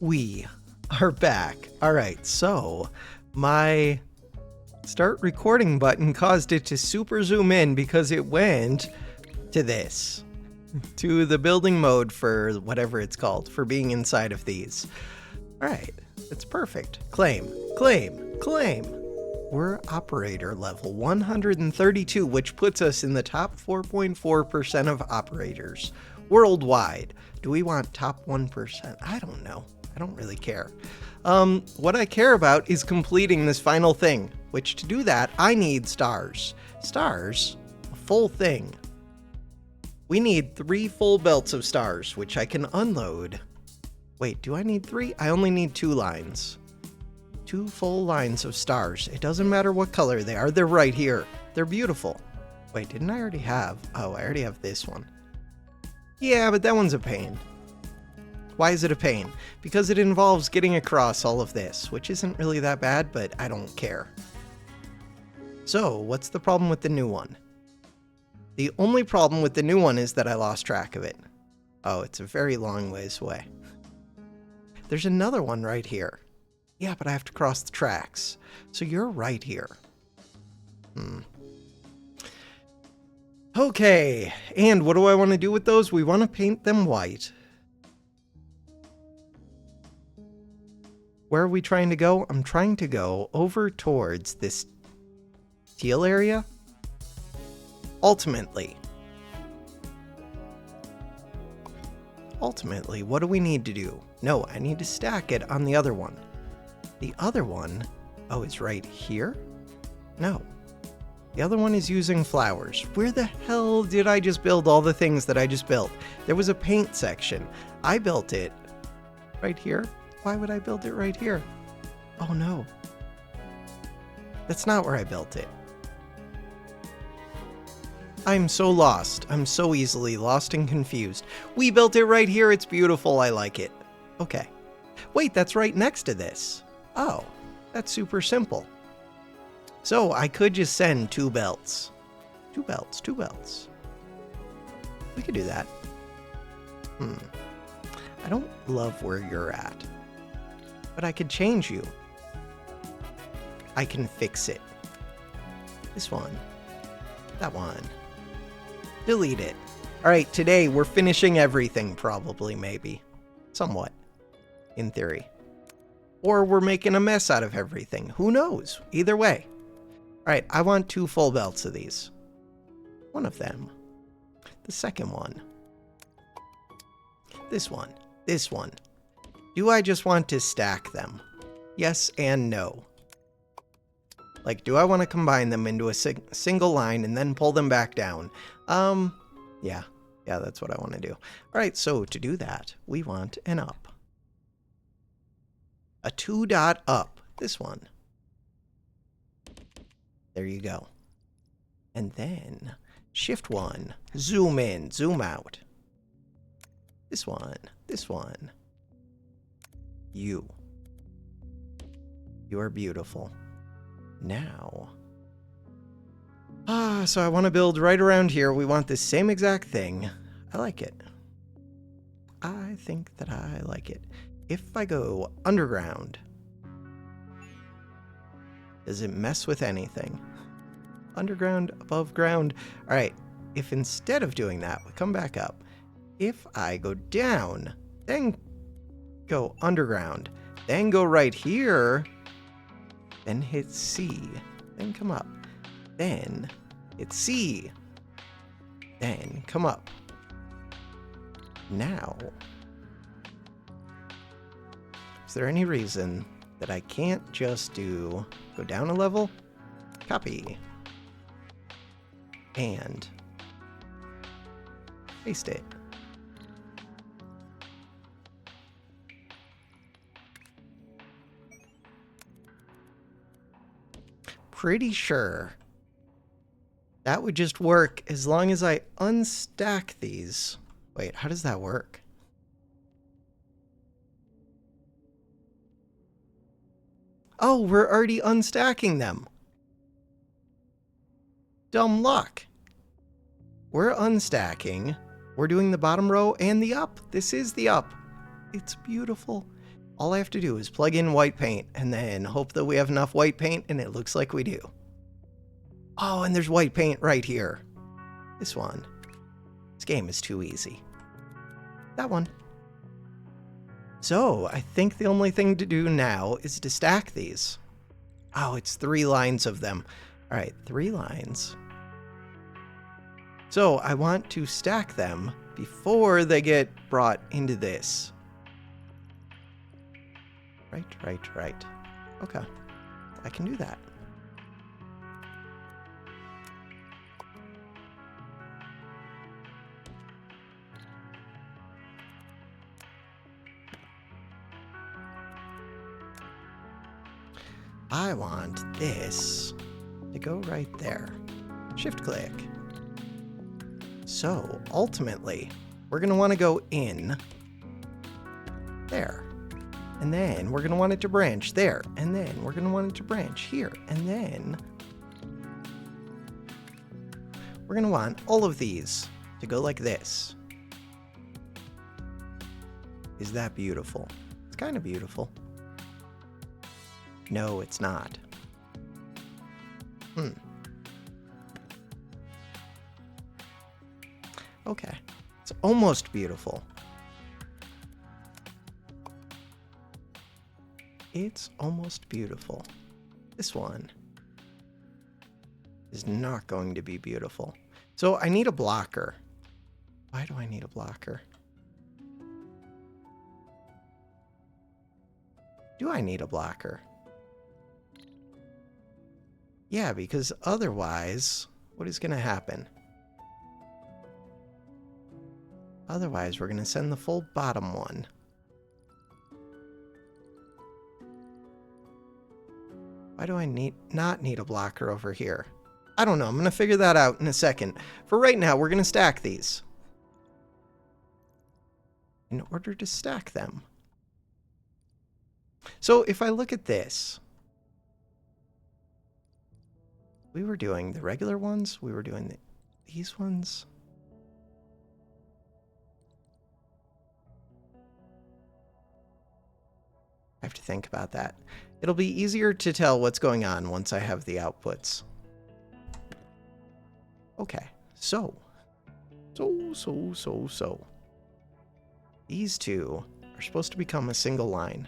We are back. All right, so my start recording button caused it to super zoom in because it went to this, to the building mode for whatever it's called, for being inside of these. All right, it's perfect. Claim, claim, claim. We're operator level 132, which puts us in the top 4.4% of operators worldwide. Do we want top 1%? I don't know. I don't really care. What I care about is completing this final thing, which to do that, I need stars. Stars? A full thing. We need 3 full belts of stars, which I can unload. Wait, do I need 3? I only need 2 lines. 2 full lines of stars. It doesn't matter what color they are. They're right here. They're beautiful. Wait, didn't I already have? Oh, I already have this one. Yeah, but that one's a pain. Why is it a pain? Because it involves getting across all of this, which isn't really that bad, but I don't care. So, what's the problem with the new one? The only problem with the new one is that I lost track of it. Oh, it's a very long ways away. There's another one right here. Yeah, but I have to cross the tracks. So you're right here. Okay, and what do I want to do with those? We want to paint them white. Where are we trying to go? I'm trying to go over towards this teal area. Ultimately, what do we need to do? No, I need to stack it on the other one. The other one, oh, it's right here? No. The other one is using flowers. Where the hell did I just build all the things that I just built? There was a paint section. I built it right here. Why would I build it right here? Oh no. That's not where I built it. I'm so lost. I'm so easily lost and confused. We built it right here. It's beautiful. I like it. Okay. Wait, that's right next to this. Oh, that's super simple. So I could just send 2 belts. 2 belts, 2 belts. We could do that. I don't love where you're at. But I could change you. I can fix it. This one. That one. Delete it. Alright, today we're finishing everything, probably, maybe. Somewhat. In theory. Or we're making a mess out of everything. Who knows? Either way. Alright, I want 2 full belts of these. One of them. The second one. This one. This one. Do I just want to stack them? Yes and no. Like, do I want to combine them into a single line and then pull them back down? Yeah. Yeah, that's what I want to do. Alright, so to do that, we want an up. A 2-dot up. This one. There you go. And then, shift 1. Zoom in, zoom out. This one. This one. You. You are beautiful. Now. So I want to build right around here. We want the same exact thing. I like it. I think that I like it. If I go underground, does it mess with anything? Underground, above ground. All right. If instead of doing that, we come back up. If I go down, then go underground, then go right here, then hit C, then come up, then hit C, then come up. Now, is there any reason that I can't just go down a level, copy, and paste it? Pretty sure that would just work as long as I unstack these. Wait, how does that work? Oh, we're already unstacking them. Dumb luck. We're unstacking. We're doing the bottom row and the up. This is the up. It's beautiful. All I have to do is plug in white paint and then hope that we have enough white paint, and it looks like we do. Oh, and there's white paint right here. This one. This game is too easy. That one. So, I think the only thing to do now is to stack these. Oh, it's 3 lines of them. All right, 3 lines. So, I want to stack them before they get brought into this. Right. Okay. I can do that. I want this to go right there. Shift click. So, ultimately, we're going to want to go in there. And then we're going to want it to branch there. And then we're going to want it to branch here. And then we're going to want all of these to go like this. Is that beautiful? It's kind of beautiful. No, it's not. Okay. It's almost beautiful. It's almost beautiful. This one is not going to be beautiful. So I need a blocker. Why do I need a blocker? Do I need a blocker? Yeah, because otherwise, what is going to happen? Otherwise, we're going to send the full bottom one. Why do I not need a blocker over here? I don't know. I'm going to figure that out in a second. For right now, we're going to stack these. In order to stack them. So if I look at this, we were doing the regular ones. We were doing these ones. I have to think about that. It'll be easier to tell what's going on once I have the outputs. Okay, so. These two are supposed to become a single line.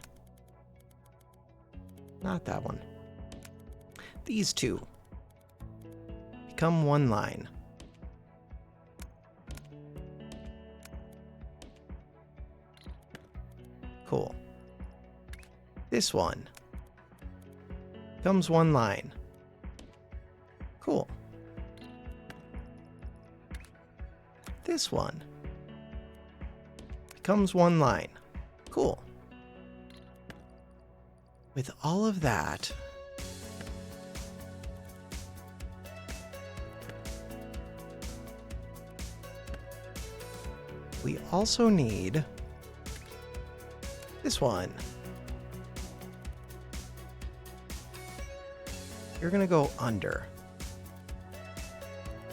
Not that one. These two become one line. Cool. This one becomes one line. Cool. This one becomes one line. Cool. With all of that, we also need this one. You're going to go under.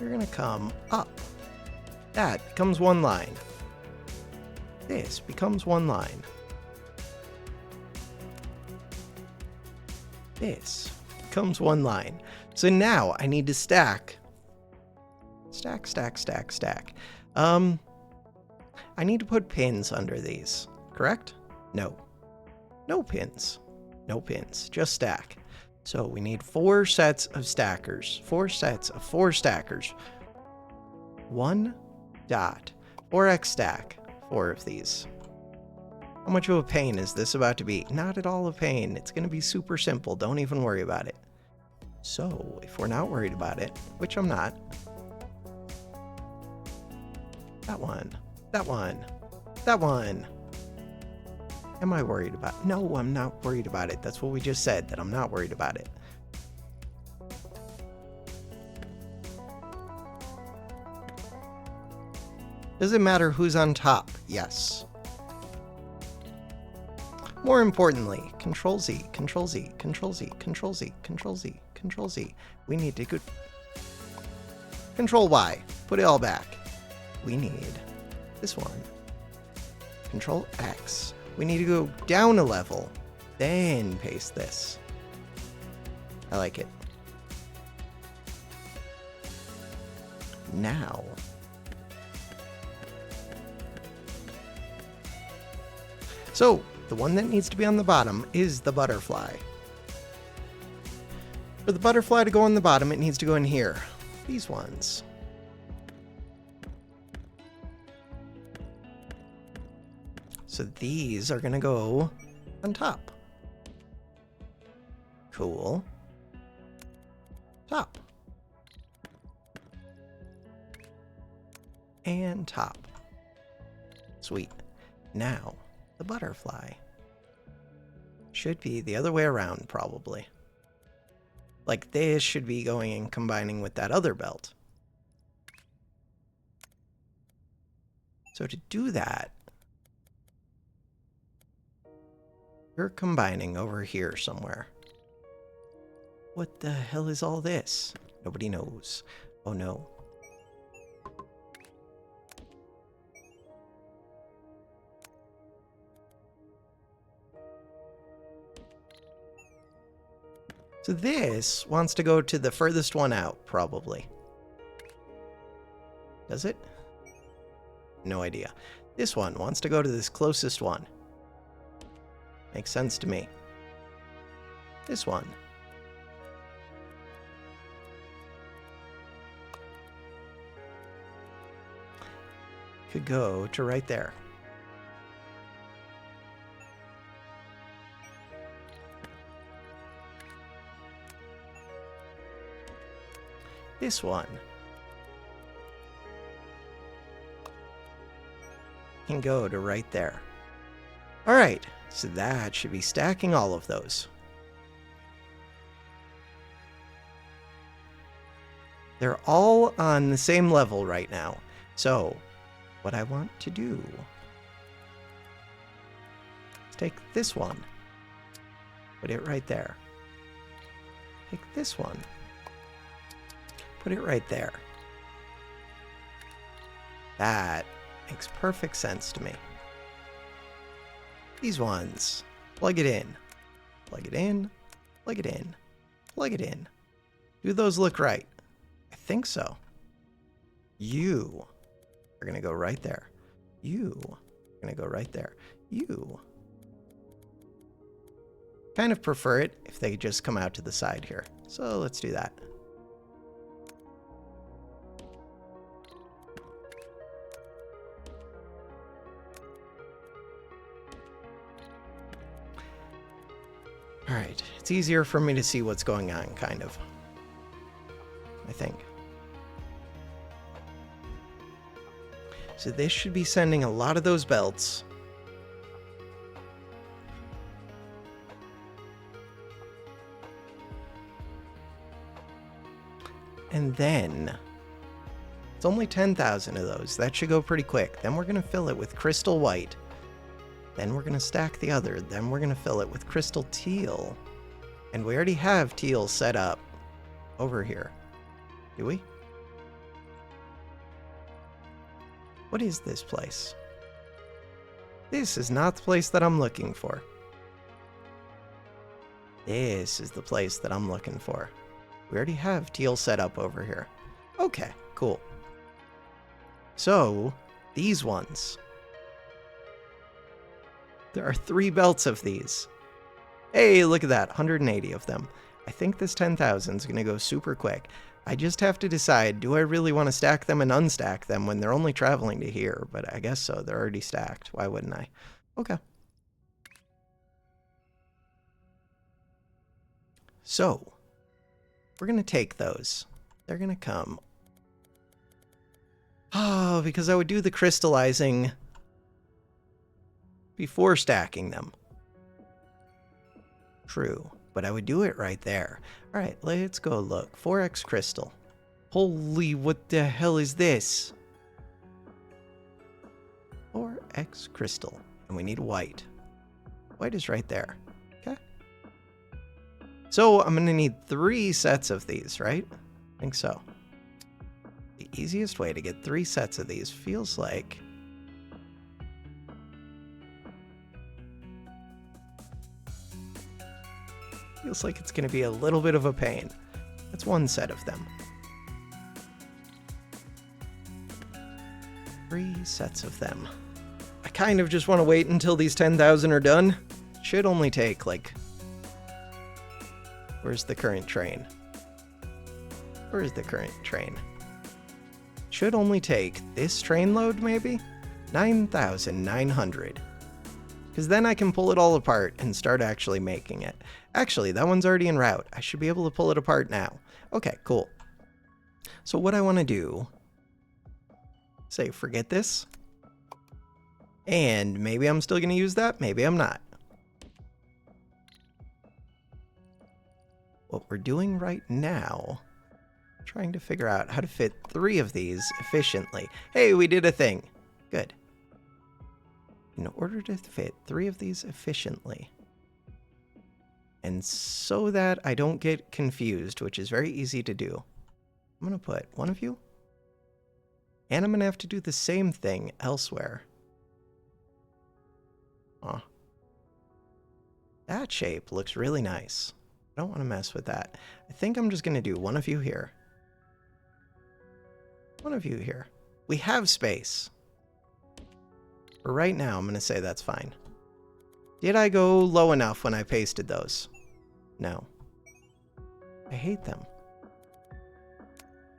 You're going to come up. That becomes one line. This becomes one line. This becomes one line. So now I need to stack. Stack. I need to put pins under these, correct? No. No pins. No pins. Just stack. So we need 4 sets of stackers. 4 sets of 4 stackers. 1 dot. 4x stack. 4 of these. How much of a pain is this about to be? Not at all a pain. It's going to be super simple. Don't even worry about it. So, if we're not worried about it, which I'm not. That one. That one. That one. Am I worried about it? No, I'm not worried about it. That's what we just said, that I'm not worried about it. Does it matter who's on top? Yes. More importantly, Control Z, Control Z, Control Z, Control Z, Control Z, Control Z. We need to go. Control Y. Put it all back. We need this one. Control X. We need to go down a level, then paste this. I like it. Now. So, the one that needs to be on the bottom is the butterfly. For the butterfly to go on the bottom, it needs to go in here. These ones. So these are going to go on top. Cool. Top. And top. Sweet. Now, the butterfly. Should be the other way around, probably. Like this should be going and combining with that other belt. So to do that, you're combining over here somewhere. What the hell is all this? Nobody knows. Oh no. So this wants to go to the furthest one out, probably. Does it? No idea. This one wants to go to this closest one. Makes sense to me. This one. Could go to right there. This one can go to right there. All right, so that should be stacking all of those. They're all on the same level right now. So what I want to do is take this one, put it right there. Take this one. Put it right there. That makes perfect sense to me. These ones, plug it in. Plug it in, plug it in, plug it in. Do those look right? I think so. You are going to go right there. You are going to go right there. You. Kind of prefer it if they just come out to the side here. So let's do that. Alright, it's easier for me to see what's going on, kind of. I think. So this should be sending a lot of those belts. And then, it's only 10,000 of those. That should go pretty quick. Then we're going to fill it with crystal white. Then we're going to stack the other. Then we're going to fill it with crystal teal. And we already have teal set up over here. Do we? What is this place? This is not the place that I'm looking for. This is the place that I'm looking for. We already have teal set up over here. Okay, cool. So, these ones. There are 3 belts of these. Hey, look at that, 180 of them. I think this 10,000 is going to go super quick. I just have to decide, do I really want to stack them and unstack them when they're only traveling to here? But I guess so, they're already stacked. Why wouldn't I? Okay. So, we're going to take those. They're going to come. Oh, because I would do the crystallizing before stacking them. True, but I would do it right there. All right, let's go look. 4x crystal. Holy, what the hell is this? 4x crystal, and we need white. White is right there. Okay. So I'm gonna need 3 sets of these, right? I think so. The easiest way to get 3 sets of these feels like Feels like it's going to be a little bit of a pain. That's one set of them. 3 sets of them. I kind of just want to wait until these 10,000 are done. Should only take, like... Where's the current train? Where's the current train? Should only take this train load, maybe? 9,900. Because then I can pull it all apart and start actually making it. Actually, that one's already en route. I should be able to pull it apart now. Okay, cool. So what I want to do... Say, forget this. And maybe I'm still going to use that. Maybe I'm not. What we're doing right now... Trying to figure out how to fit 3 of these efficiently. Hey, we did a thing. Good. In order to fit 3 of these efficiently, and so that I don't get confused, which is very easy to do, I'm going to put one of you, and I'm going to have to do the same thing elsewhere. Aw. That shape looks really nice. I don't want to mess with that. I think I'm just going to do one of you here. One of you here. We have space. For right now, I'm going to say that's fine. Did I go low enough when I pasted those? No. I hate them.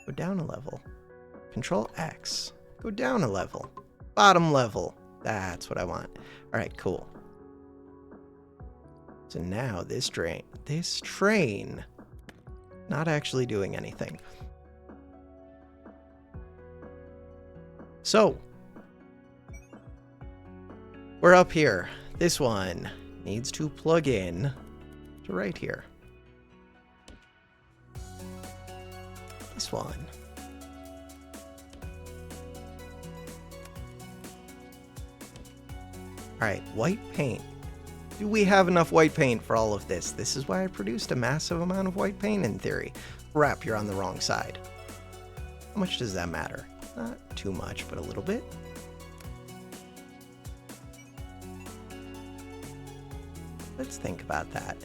Go down a level. Control X. Go down a level. Bottom level. That's what I want. Alright, cool. So now this train, not actually doing anything. So, we're up here. This one needs to plug in to right here. This one. Alright, white paint. Do we have enough white paint for all of this? This is why I produced a massive amount of white paint in theory. Crap, you're on the wrong side. How much does that matter? Not too much, but a little bit. Let's think about that.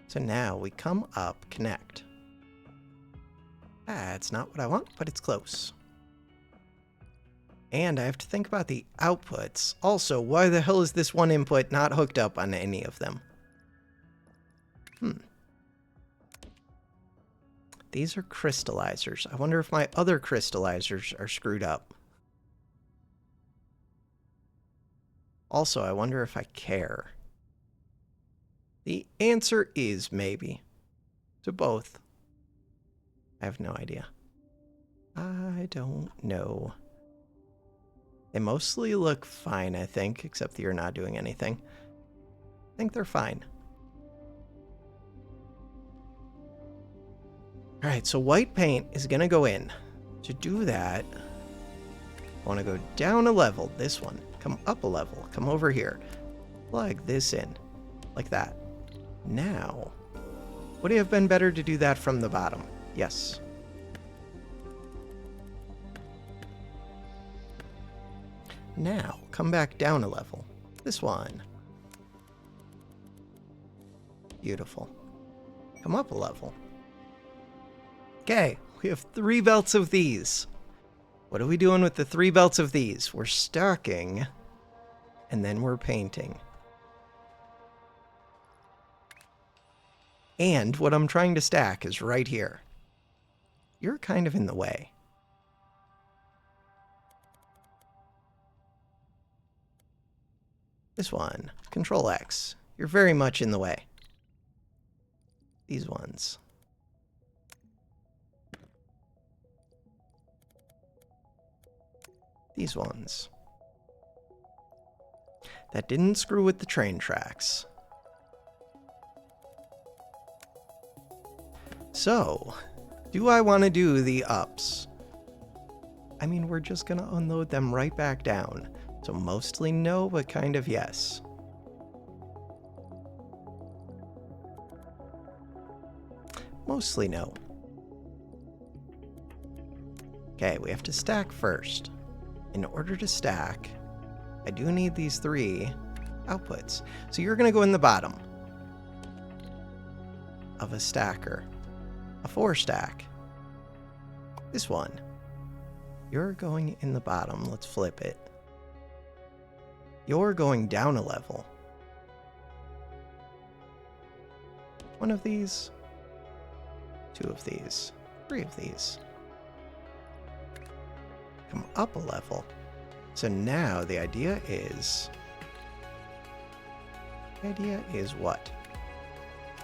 So now we come up, connect. That's not what I want, but it's close. And I have to think about the outputs. Also, why the hell is this one input not hooked up on any of them? These are crystallizers. I wonder if my other crystallizers are screwed up. Also, I wonder if I care. The answer is maybe. To both. I have no idea. I don't know. They mostly look fine, I think, except that you're not doing anything. I think they're fine. Alright, so white paint is going to go in. To do that, I want to go down a level, this one. Come up a level, come over here. Plug this in, like that. Now, would it have been better to do that from the bottom? Yes. Now, come back down a level. This one. Beautiful. Come up a level. Okay, we have 3 belts of these. What are we doing with the 3 belts of these? We're stacking, and then we're painting. And what I'm trying to stack is right here. You're kind of in the way. This one, Control X. You're very much in the way. These ones. These ones. That didn't screw with the train tracks. So, do I want to do the ups? I mean, we're just going to unload them right back down. So mostly no, but kind of yes. Mostly no. Okay, we have to stack first. In order to stack, I do need these 3 outputs. So you're going to go in the bottom of a stacker. A 4 stack. This one. You're going in the bottom. Let's flip it. You're going down a level. 1 of these. 2 of these. 3 of these. Come up a level. So now the idea is... what?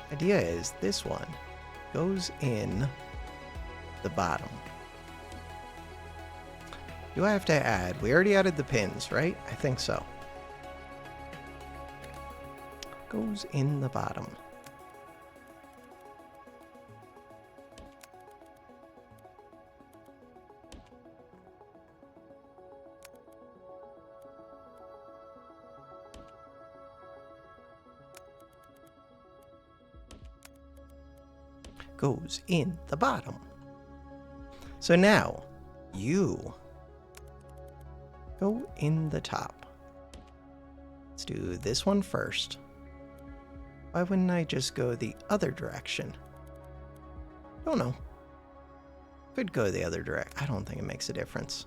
The idea is this one goes in the bottom. Do I have to add? We already added the pins, right? I think so. Goes in the bottom. Goes in the bottom. So now, you go in the top. Let's do this one first. Why wouldn't I just go the other direction? Don't know. Could go the other direction. I don't think it makes a difference.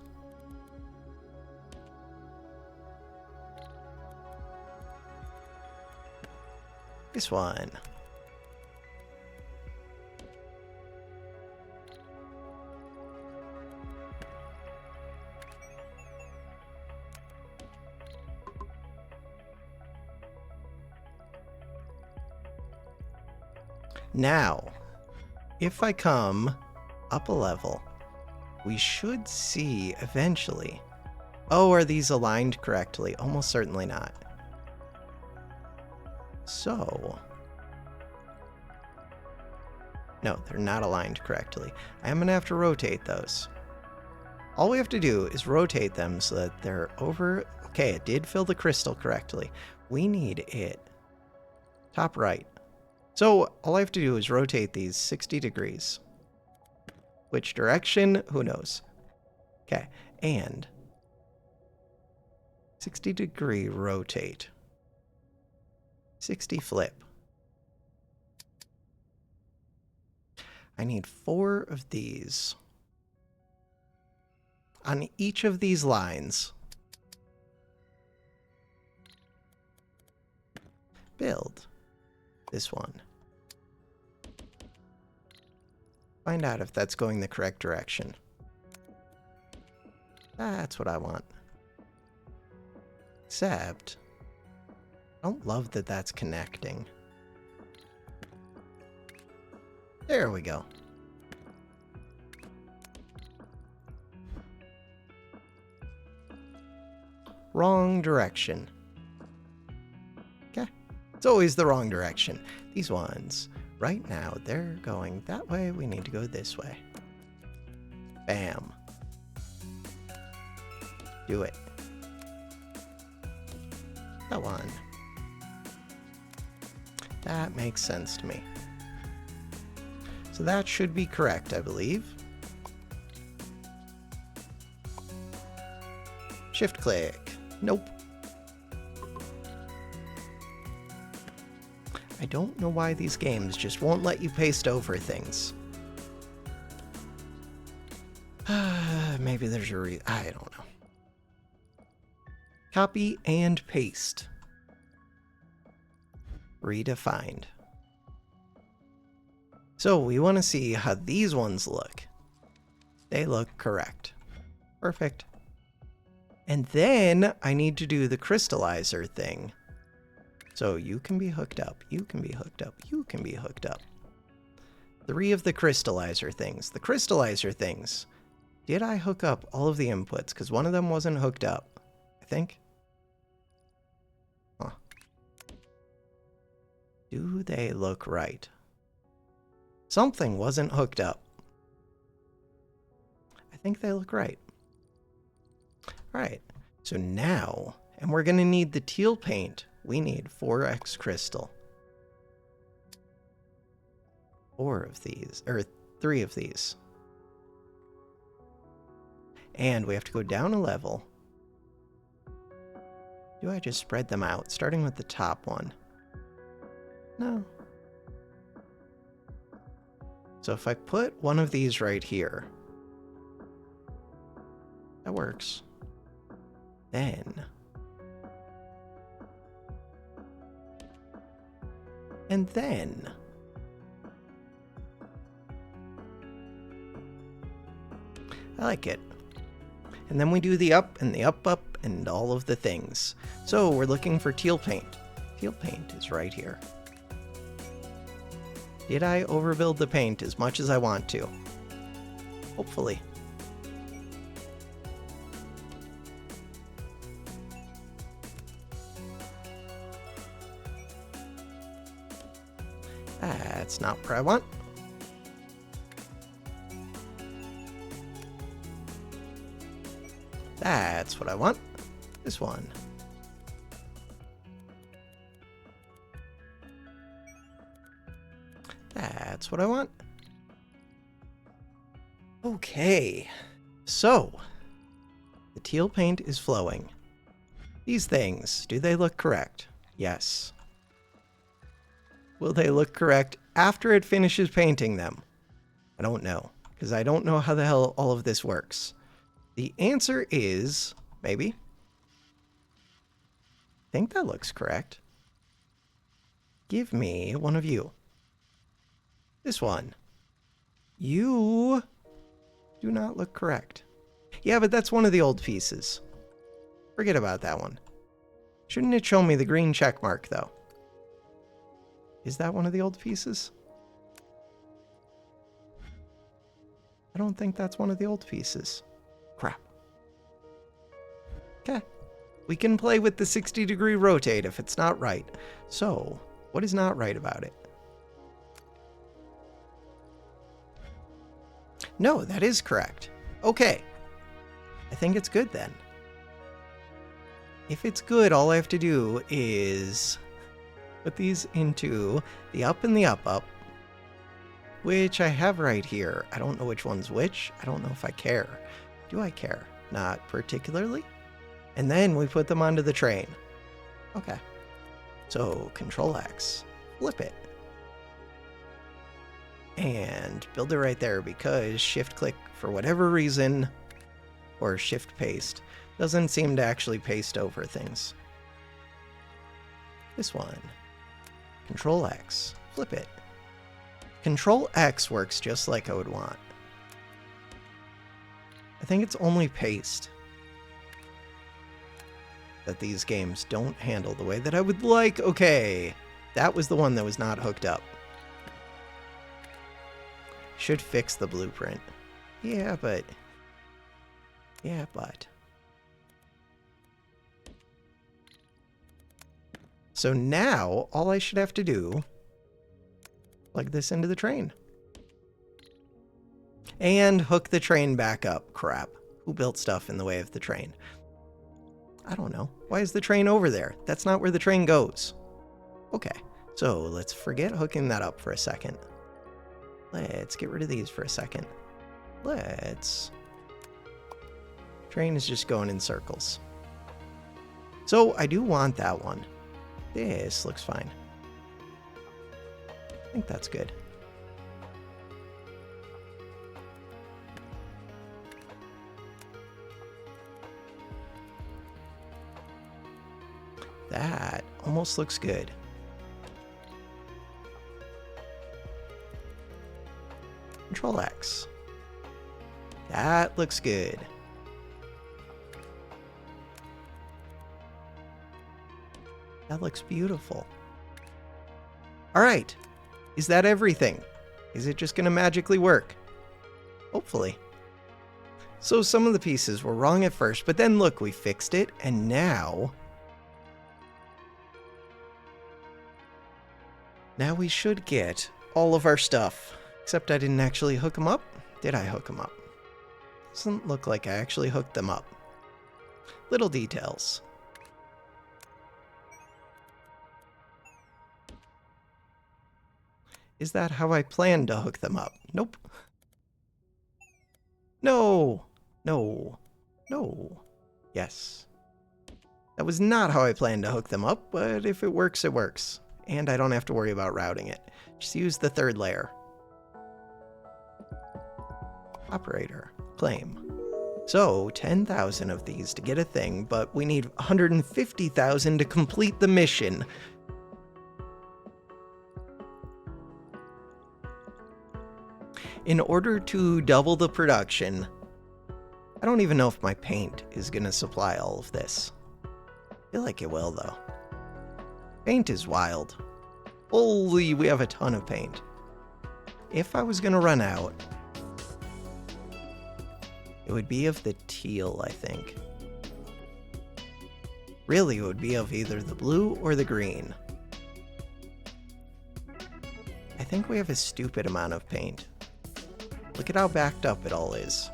This one. Now, if I come up a level, we should see eventually. Oh, are these aligned correctly? Almost certainly not. So, no, they're not aligned correctly. I am going to have to rotate those. All we have to do is rotate them so that they're over. Okay, it did fill the crystal correctly. We need it top right. So all I have to do is rotate these 60 degrees. Which direction? Who knows? Okay, and 60 degree rotate. 60 flip. I need 4 of these. On each of these lines. Build. This one. Find out if that's going the correct direction. That's what I want. Except, I don't love that that's connecting. There we go. Wrong direction. Okay. It's always the wrong direction. These ones, right now, they're going that way. We need to go this way. Bam. Do it. That one. That makes sense to me. So that should be correct, I believe. Shift click. Nope. I don't know why these games just won't let you paste over things. Maybe there's a reason. I don't know. Copy and paste. Redefined. So we want to see how these ones look. They look correct. Perfect. And then I need to do the crystallizer thing. So you can be hooked up, you can be hooked up, you can be hooked up. 3 of the crystallizer things. The crystallizer things. Did I hook up all of the inputs? Because one of them wasn't hooked up, I think. Huh. Do they look right? Something wasn't hooked up. I think they look right. All right, so now, and we're going to need the teal paint. We need 4x crystal. 4 of these, or 3 of these. And we have to go down a level. Do I just spread them out, starting with the top one? No. So if I put one of these right here, that works. Then... and then... I like it. And then we do the up and the up, and all of the things. So we're looking for teal paint. Teal paint is right here. Did I overbuild the paint as much as I want to? Hopefully. That's not where I want. That's what I want. This one. That's what I want. Okay. So, the teal paint is flowing. These things, do they look correct? Yes. Will they look correct after it finishes painting them? I don't know, because I don't know how the hell all of this works. The answer is maybe. I think that looks correct. Give me one of you. This one. You do not look correct. Yeah, but that's one of the old pieces. Forget about that one. Shouldn't it show me the green check mark, though? Is that one of the old pieces? I don't think that's one of the old pieces. Crap. Okay. We can play with the 60-degree rotate if it's not right. So, what is not right about it? No, that is correct. Okay. I think it's good then. If it's good, all I have to do is put these into the up and the up, which I have right here. I don't know which one's which. I don't know if I care. Do I care? Not particularly. And then we put them onto the train. Okay. So Control X, flip it. And build it right there because shift click for whatever reason, or shift paste, doesn't seem to actually paste over things. This one. Control X, flip it. Control X works just like I would want. I think it's only paste that these games don't handle the way that I would like. Okay, that was the one that was not hooked up. Should fix the blueprint. Yeah, but... So now, all I should have to do... plug this into the train. And hook the train back up. Crap. Who built stuff in the way of the train? I don't know. Why is the train over there? That's not where the train goes. Okay, so let's forget hooking that up for a second. Let's get rid of these for a second. Let's... Train is just going in circles. So I do want that one. This looks fine. I think that's good. That almost looks good. Control X. That looks good. That looks beautiful. All right. Is that everything? Is it just going to magically work? Hopefully. So some of the pieces were wrong at first, but then look, we fixed it, and now we should get all of our stuff. Except I didn't actually hook them up. Did I hook them up? Doesn't look like I actually hooked them up. Little details. Is that how I planned to hook them up? Nope. No! No. No. Yes. That was not how I planned to hook them up, but if it works, it works. And I don't have to worry about routing it. Just use the third layer. Operator. Claim. So, 10,000 of these to get a thing, but we need 150,000 to complete the mission. In order to double the production, I don't even know if my paint is going to supply all of this. I feel like it will, though. Paint is wild. Holy, we have a ton of paint. If I was going to run out, it would be of the teal, I think. Really, it would be of either the blue or the green. I think we have a stupid amount of paint. Look at how backed up it all is.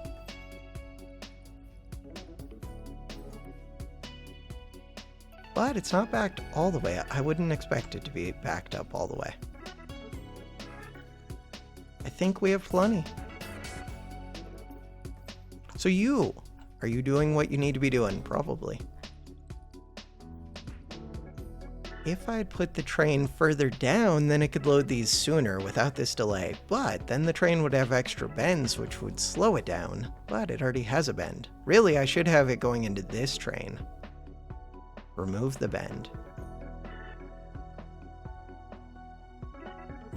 But it's not backed all the way. I wouldn't expect it to be backed up all the way. I think we have plenty. So are you doing what you need to be doing? Probably. If I had put the train further down, then it could load these sooner without this delay. But then the train would have extra bends, which would slow it down. But it already has a bend. Really, I should have it going into this train. Remove the bend.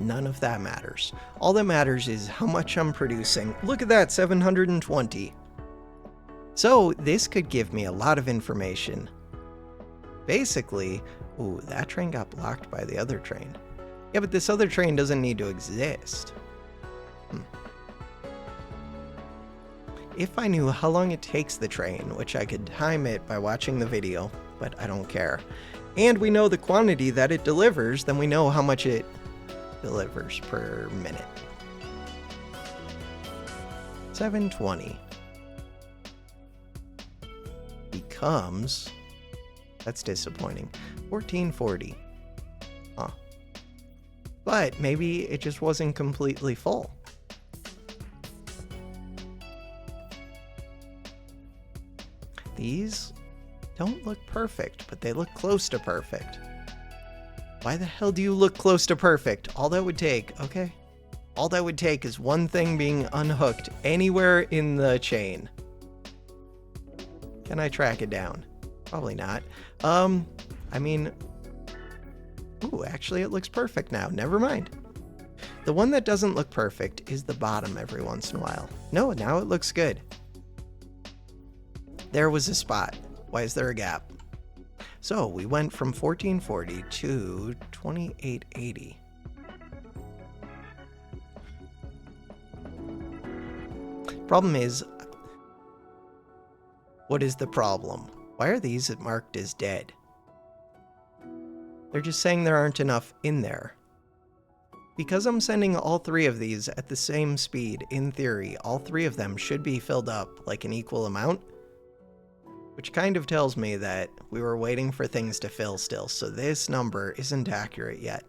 None of that matters. All that matters is how much I'm producing. Look at that, 720. So this could give me a lot of information. Basically, ooh, that train got blocked by the other train. Yeah, but this other train doesn't need to exist. If I knew how long it takes the train, which I could time it by watching the video, but I don't care, and we know the quantity that it delivers, then we know how much it delivers per minute. 720 becomes, that's disappointing, 1440. Huh. But maybe it just wasn't completely full. These don't look perfect, but they look close to perfect. Why the hell do you look close to perfect? All that would take, okay? All that would take is one thing being unhooked anywhere in the chain. Can I track it down? Probably not. I mean, ooh, actually it looks perfect now. Never mind. The one that doesn't look perfect is the bottom every once in a while. No, now it looks good. There was a spot. Why is there a gap? So we went from 1440 to 2880. Problem is, what is the problem? Why are these marked as dead? They're just saying there aren't enough in there. Because I'm sending all three of these at the same speed, in theory, all three of them should be filled up like an equal amount. Which kind of tells me that we were waiting for things to fill still, so this number isn't accurate yet.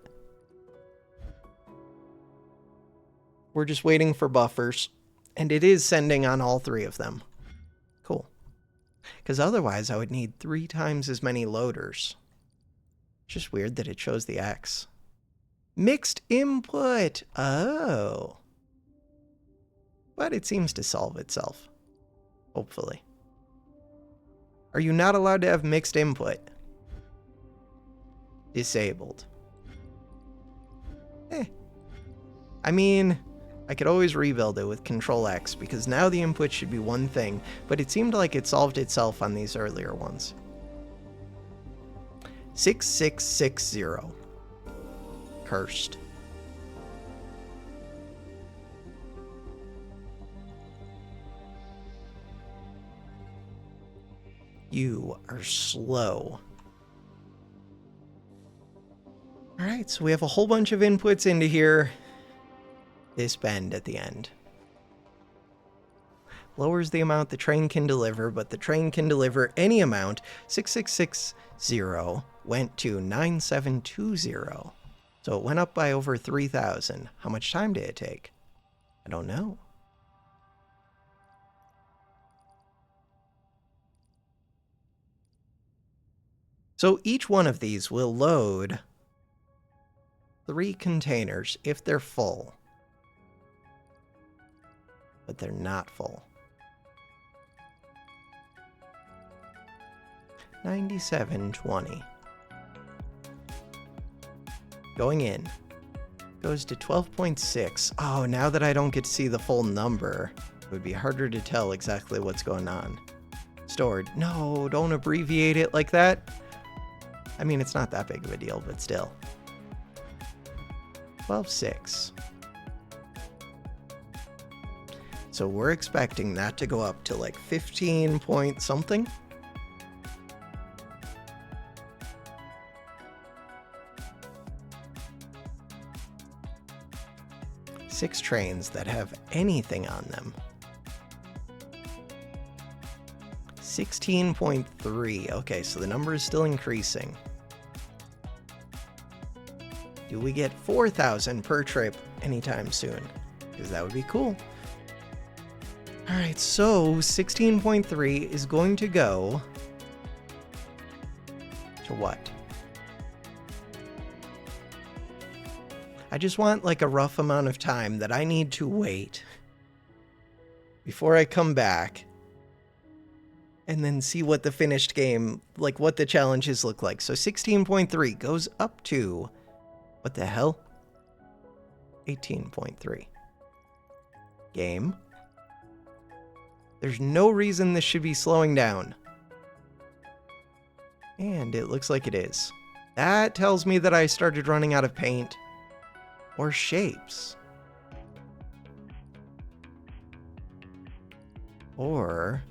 We're just waiting for buffers, and it is sending on all three of them. Cool. Because otherwise I would need 3 times as many loaders. It's just weird that it shows the X. Mixed input! Oh. But it seems to solve itself. Hopefully. Are you not allowed to have mixed input? Disabled. I mean, I could always rebuild it with Control X because now the input should be one thing, but it seemed like it solved itself on these earlier ones. 6660. Cursed. You are slow. Alright, so we have a whole bunch of inputs into here. This bend at the end. Lowers the amount the train can deliver, but the train can deliver any amount. 6660 went to 9720. So it went up by over 3,000. How much time did it take? I don't know. So each one of these will load 3 containers if they're full. But they're not full. 97.20. Going in. Goes to 12.6. Oh, now that I don't get to see the full number, it would be harder to tell exactly what's going on. Stored. No, don't abbreviate it like that. I mean, it's not that big of a deal, but still. 12.6. So we're expecting that to go up to like 15 point something. Six trains that have anything on them. 16.3. Okay, so the number is still increasing. Do we get 4,000 per trip anytime soon? Because that would be cool. Alright, so 16.3 is going to go to what? I just want like a rough amount of time that I need to wait before I come back and then see what the finished game, like what the challenges look like. So 16.3 goes up to, what the hell? 18.3. Game. There's no reason this should be slowing down. And it looks like it is. That tells me that I started running out of paint or shapes. Or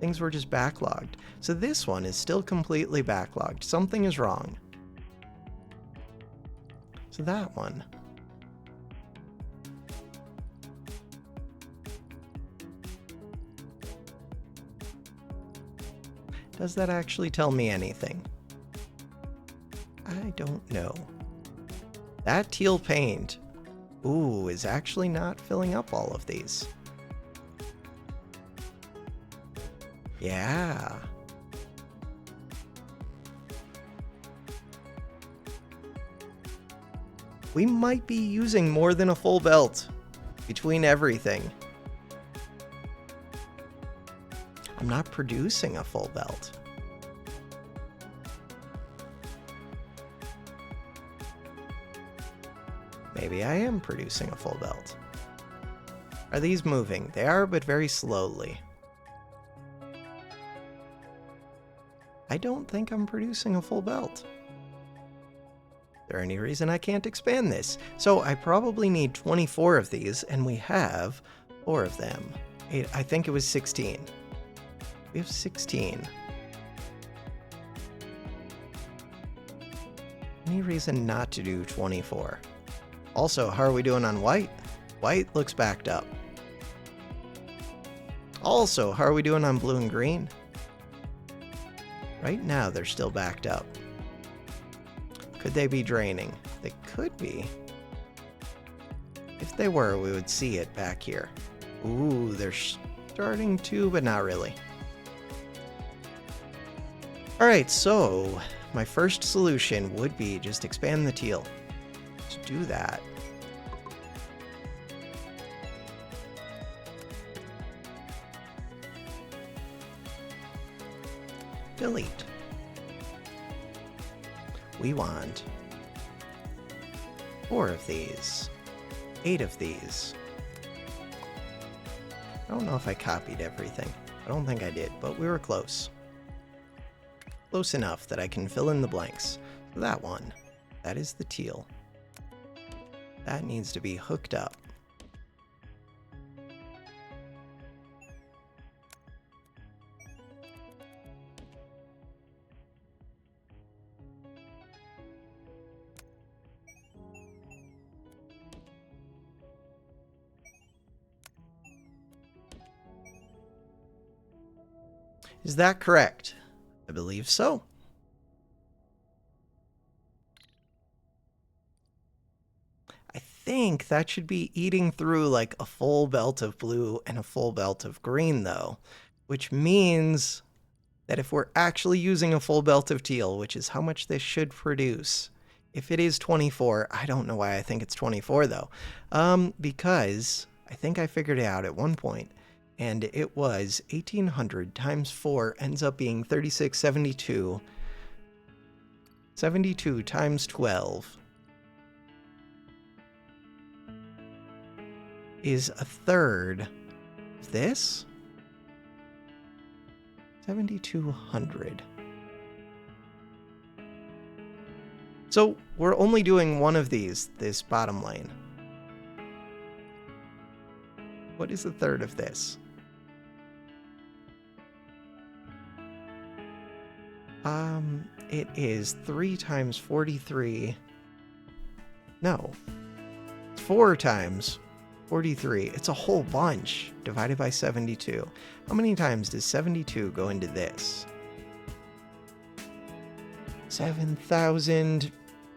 things were just backlogged. So this one is still completely backlogged. Something is wrong. So that one. Does that actually tell me anything? I don't know. That teal paint, ooh, is actually not filling up all of these. Yeah. We might be using more than a full belt between everything. I'm not producing a full belt. Maybe I am producing a full belt. Are these moving? They are, but very slowly. I don't think I'm producing a full belt. Is there any reason I can't expand this? So I probably need 24 of these, and we have 4 of them. I think it was 16. We have 16. Any reason not to do 24? Also, how are we doing on white? White looks backed up. Also, how are we doing on blue and green? Right now, they're still backed up. Could they be draining? They could be. If they were, we would see it back here. Ooh, they're starting to, but not really. Alright, so my first solution would be just expand the teal. To do that, delete. We want 4 of these, 8 of these. I don't know if I copied everything. I don't think I did, but we were close. Close enough that I can fill in the blanks. So that one, that is the teal. That needs to be hooked up. Is that correct? I believe so. I think that should be eating through like a full belt of blue and a full belt of green though, which means that if we're actually using a full belt of teal, which is how much this should produce, if it is 24, I don't know why I think it's 24 though, because I think I figured it out at one point, and it was 1800 times 4 ends up being 3672. 72 times 12 is a third of this. 7,200. So we're only doing one of these, this bottom lane. What is a third of this? It is 3 times 43. No. It's 4 times 43. It's a whole bunch divided by 72. How many times does 72 go into this? 7,000.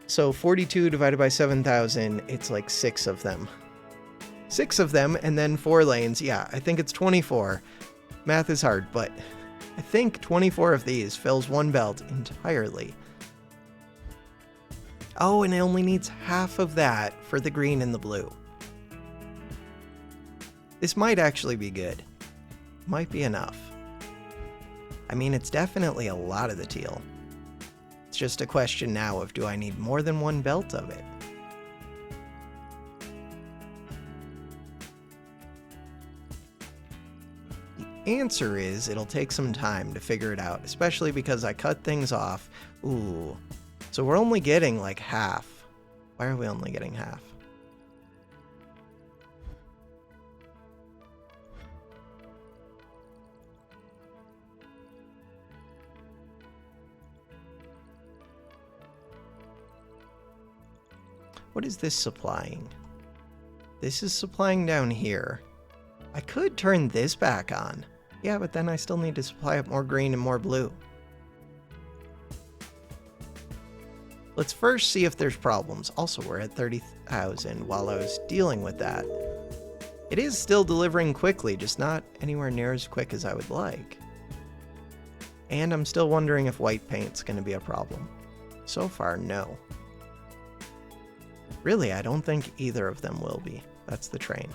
So 42 divided by 7,000, it's like 6 of them. 6 of them, and then 4 lanes. Yeah, I think it's 24. Math is hard, but I think 24 of these fills one belt entirely. Oh, and it only needs half of that for the green and the blue. This might actually be good. Might be enough. I mean, it's definitely a lot of the teal. It's just a question now of, do I need more than one belt of it? The answer is it'll take some time to figure it out, especially because I cut things off. Ooh. So we're only getting like half. Why are we only getting half? What is this supplying? This is supplying down here. I could turn this back on. Yeah, but then I still need to supply up more green and more blue. Let's first see if there's problems. Also, we're at 30,000 while I was dealing with that. It is still delivering quickly, just not anywhere near as quick as I would like. And I'm still wondering if white paint's going to be a problem. So far, no. Really, I don't think either of them will be. That's the train.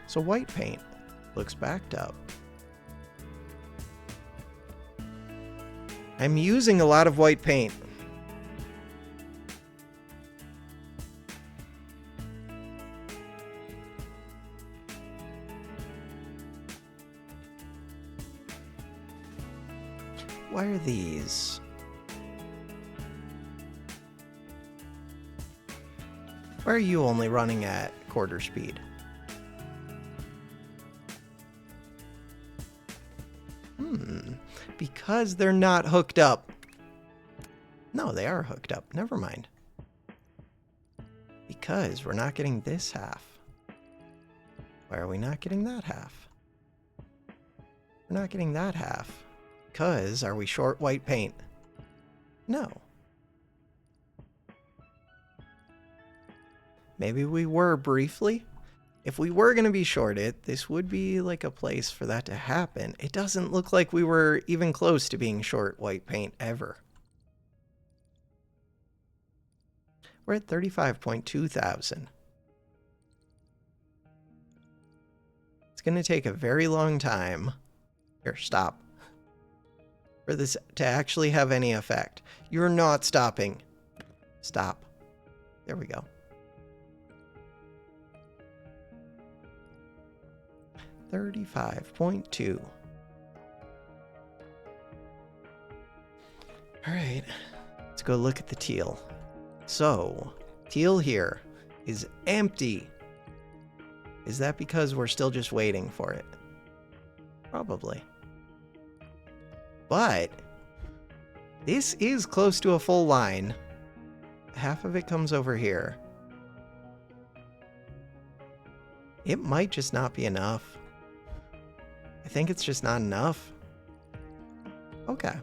So white paint looks backed up. I'm using a lot of white paint. Why are these? Why are you only running at quarter speed? Because they're not hooked up. No, they are hooked up. Never mind. Because we're not getting this half. Why are we not getting that half? We're not getting that half. Because are we short white paint? No. Maybe we were briefly. If we were going to be short it, this would be like a place for that to happen. It doesn't look like we were even close to being short white paint ever. We're at 35.2 thousand. It's going to take a very long time. Here, stop. For this to actually have any effect. You're not stopping. Stop. There we go. 35.2. All right, let's go look at the teal. So, teal here is empty. Is that because we're still just waiting for it? Probably. But this is close to a full line. Half of it comes over here. It might just not be enough. I think it's just not enough. Okay.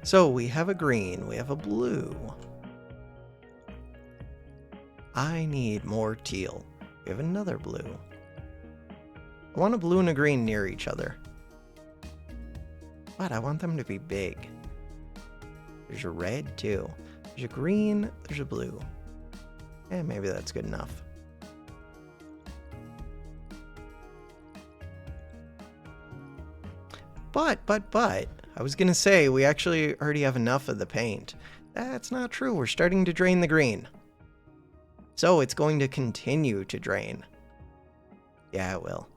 So we have a green, we have a blue. I need more teal. We have another blue. I want a blue and a green near each other. But I want them to be big. There's a red too. There's a green, there's a blue. And maybe that's good enough. But, I was gonna say, we actually already have enough of the paint. That's not true. We're starting to drain the green. So it's going to continue to drain. Yeah, it will.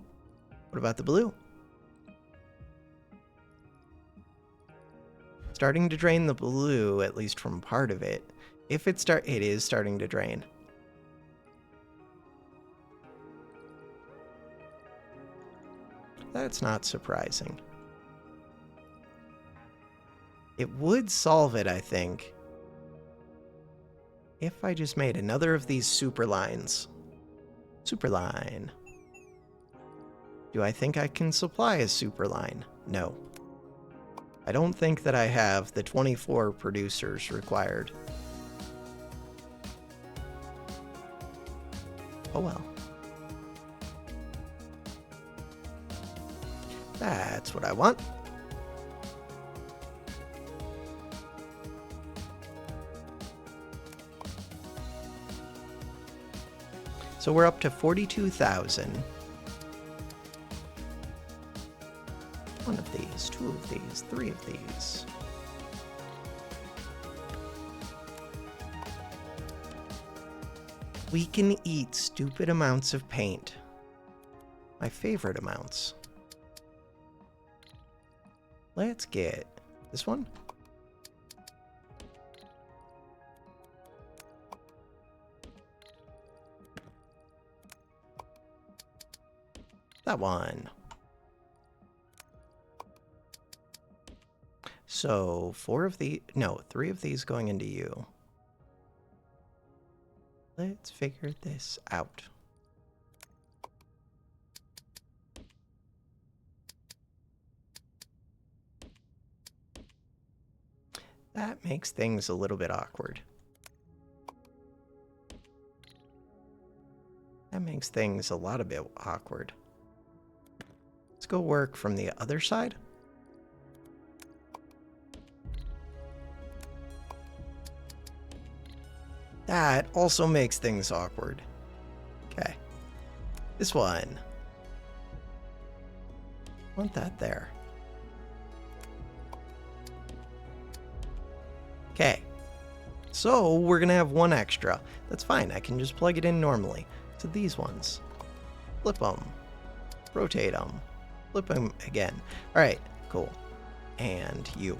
What about the blue? Starting to drain the blue, at least from part of it. If it is starting to drain. That's not surprising. It would solve it, I think, if I just made another of these super lines. Super line. Do I think I can supply a super line? No. I don't think that I have the 24 producers required. Oh well. That's what I want. So we're up to 42,000. One of these, two of these, three of these. We can eat stupid amounts of paint. My favorite amounts. Let's get this one. That one. So 3 of these going into you. Let's figure this out. That makes things a little bit awkward. That makes things a lot a bit awkward. Let's go work from the other side. That also makes things awkward. Okay. This one. Want that there. Okay. So we're going to have one extra. That's fine. I can just plug it in normally. So these ones. Flip them. Rotate them. Flip them again. All right. Cool. And you.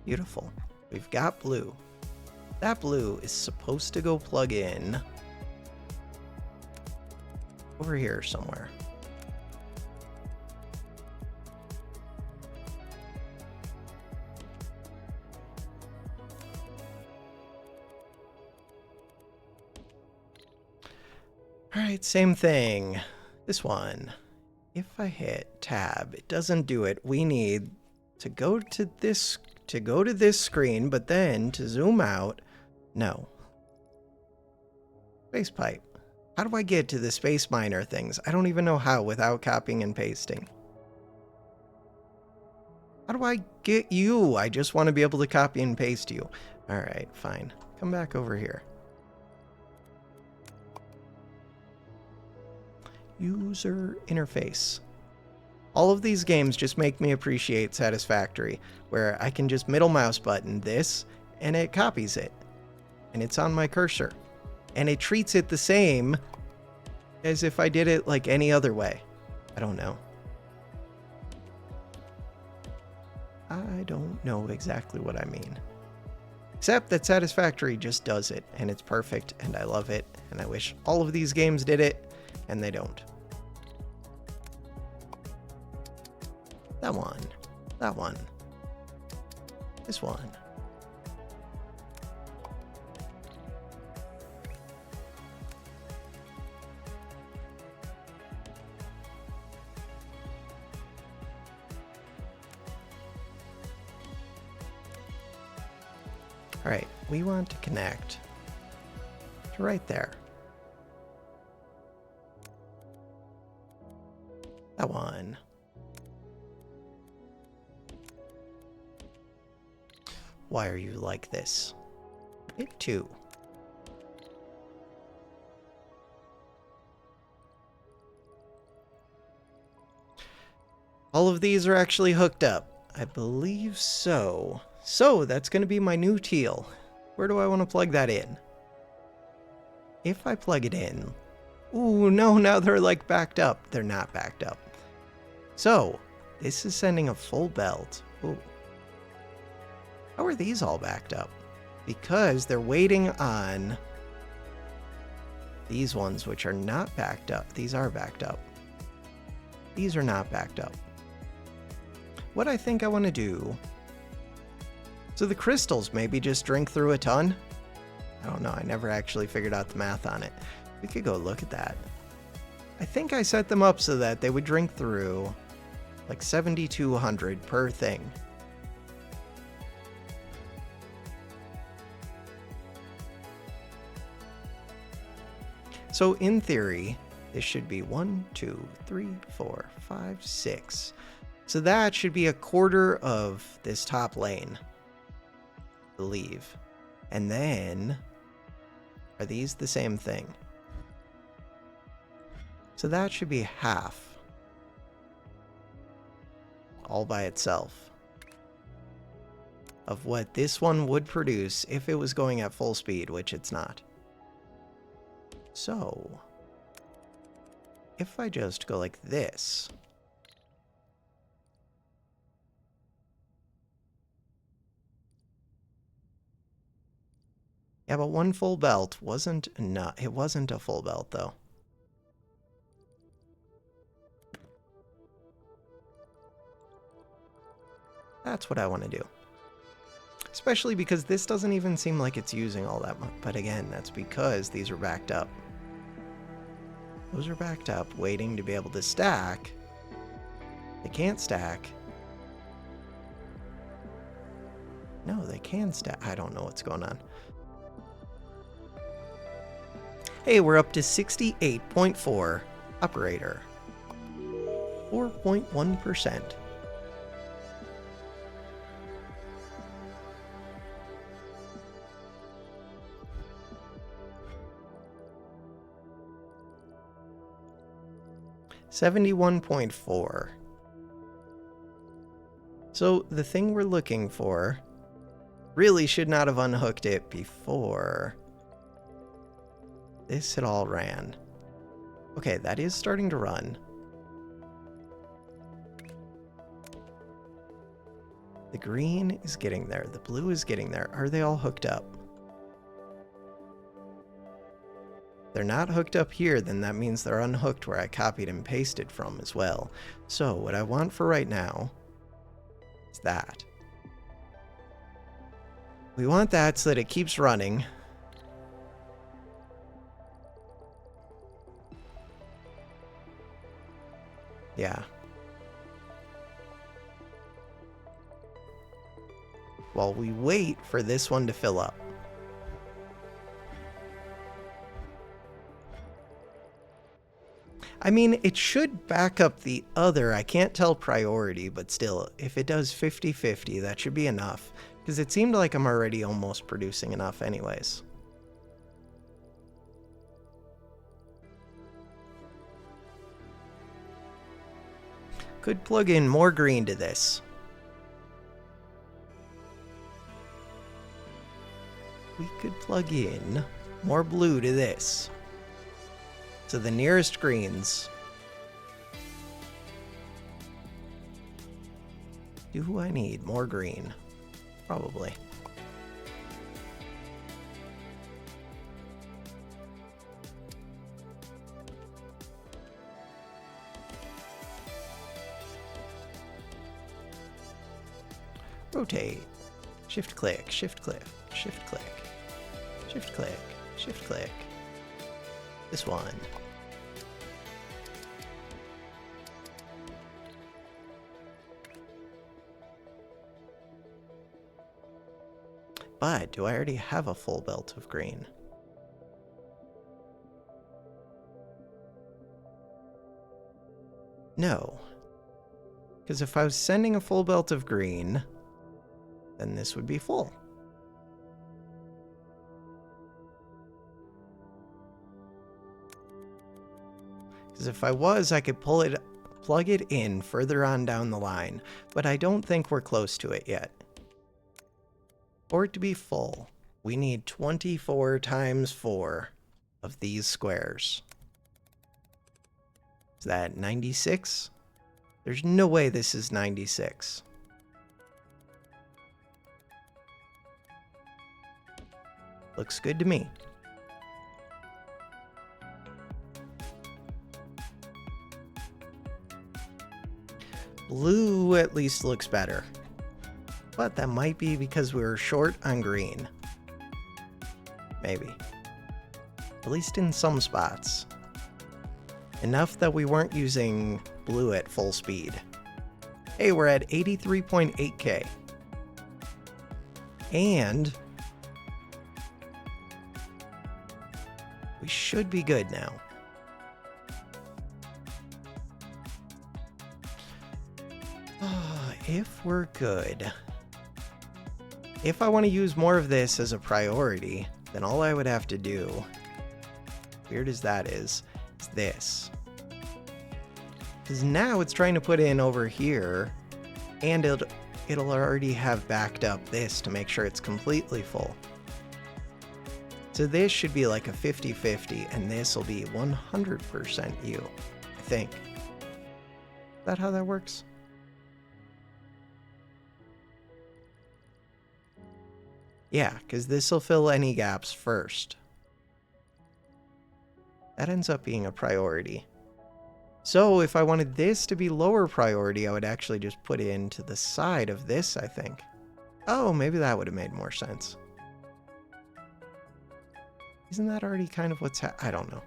Beautiful. We've got blue. That blue is supposed to go plug in over here somewhere. All right, same thing. This one. If I hit tab, it doesn't do it. We need to go to this screen, but then to zoom out, no. Space pipe. How do I get to the space miner things? I don't even know how without copying and pasting. How do I get you? I just want to be able to copy and paste you. All right, fine. Come back over here. User interface. All of these games just make me appreciate Satisfactory, where I can just middle mouse button this, and it copies it. And it's on my cursor. And it treats it the same as if I did it like any other way. I don't know. I don't know exactly what I mean. Except that Satisfactory just does it, and it's perfect, and I love it, and I wish all of these games did it, and they don't. That one. That one. This one. All right, we want to connect to right there. That one. Why are you like this? It too. All of these are actually hooked up. I believe so. So that's going to be my new teal. Where do I want to plug that in? If I plug it in... Ooh, no, now they're like backed up. They're not backed up. So, this is sending a full belt. Ooh. How are these all backed up? Because they're waiting on these ones, which are not backed up. These are backed up. These are not backed up. What I think I want to do... So the crystals maybe just drink through a ton? I don't know. I never actually figured out the math on it. We could go look at that. I think I set them up so that they would drink through like 7,200 per thing. So in theory, this should be 1, 2, 3, 4, 5, 6. So that should be a quarter of this top lane, I believe. And then, are these the same thing? So that should be half, all by itself, of what this one would produce if it was going at full speed, which it's not. So, if I just go like this, yeah, but one full belt wasn't enough. It wasn't a full belt, though. That's what I want to do. Especially because this doesn't even seem like it's using all that much. But again, that's because these are backed up. Those are backed up, waiting to be able to stack. They can't stack. No, they can stack. I don't know what's going on. Hey, we're up to 68.4 operator. 4.1%. $71.4. So the thing we're looking for really should not have unhooked it before this had all ran. Okay, that is starting to run. The green is getting there. The blue is getting there. Are they all hooked up? They're not hooked up here, then that means they're unhooked where I copied and pasted from as well. So what I want for right now is that. We want that so that it keeps running. Yeah. While we wait for this one to fill up. I mean, it should back up the other. I can't tell priority, but still, if it does 50-50, that should be enough. Because it seemed like I'm already almost producing enough anyways. Could plug in more green to this. We could plug in more blue to this. So the nearest greens. Do I need more green? Probably. Rotate. Shift click, shift click, shift click, shift click, shift click. This one. But do I already have a full belt of green? No. Because if I was sending a full belt of green, then this would be full. Because if I was, I could plug it in further on down the line, but I don't think we're close to it yet. For it to be full, we need 24 times 4 of these squares. Is that 96? There's no way this is 96. Looks good to me. Blue at least looks better. But that might be because we were short on green. Maybe. At least in some spots. Enough that we weren't using blue at full speed. Hey, we're at 83.8K. And we should be good now. If we're good. If I want to use more of this as a priority, then all I would have to do, weird as that is this. Because now it's trying to put in over here, and it'll already have backed up this to make sure it's completely full. So this should be like a 50-50, and this will be 100% you, I think. Is that how that works? Yeah, because this will fill any gaps first. That ends up being a priority. So if I wanted this to be lower priority, I would actually just put it into the side of this, I think. Oh, maybe that would have made more sense. Isn't that already kind of what's I don't know.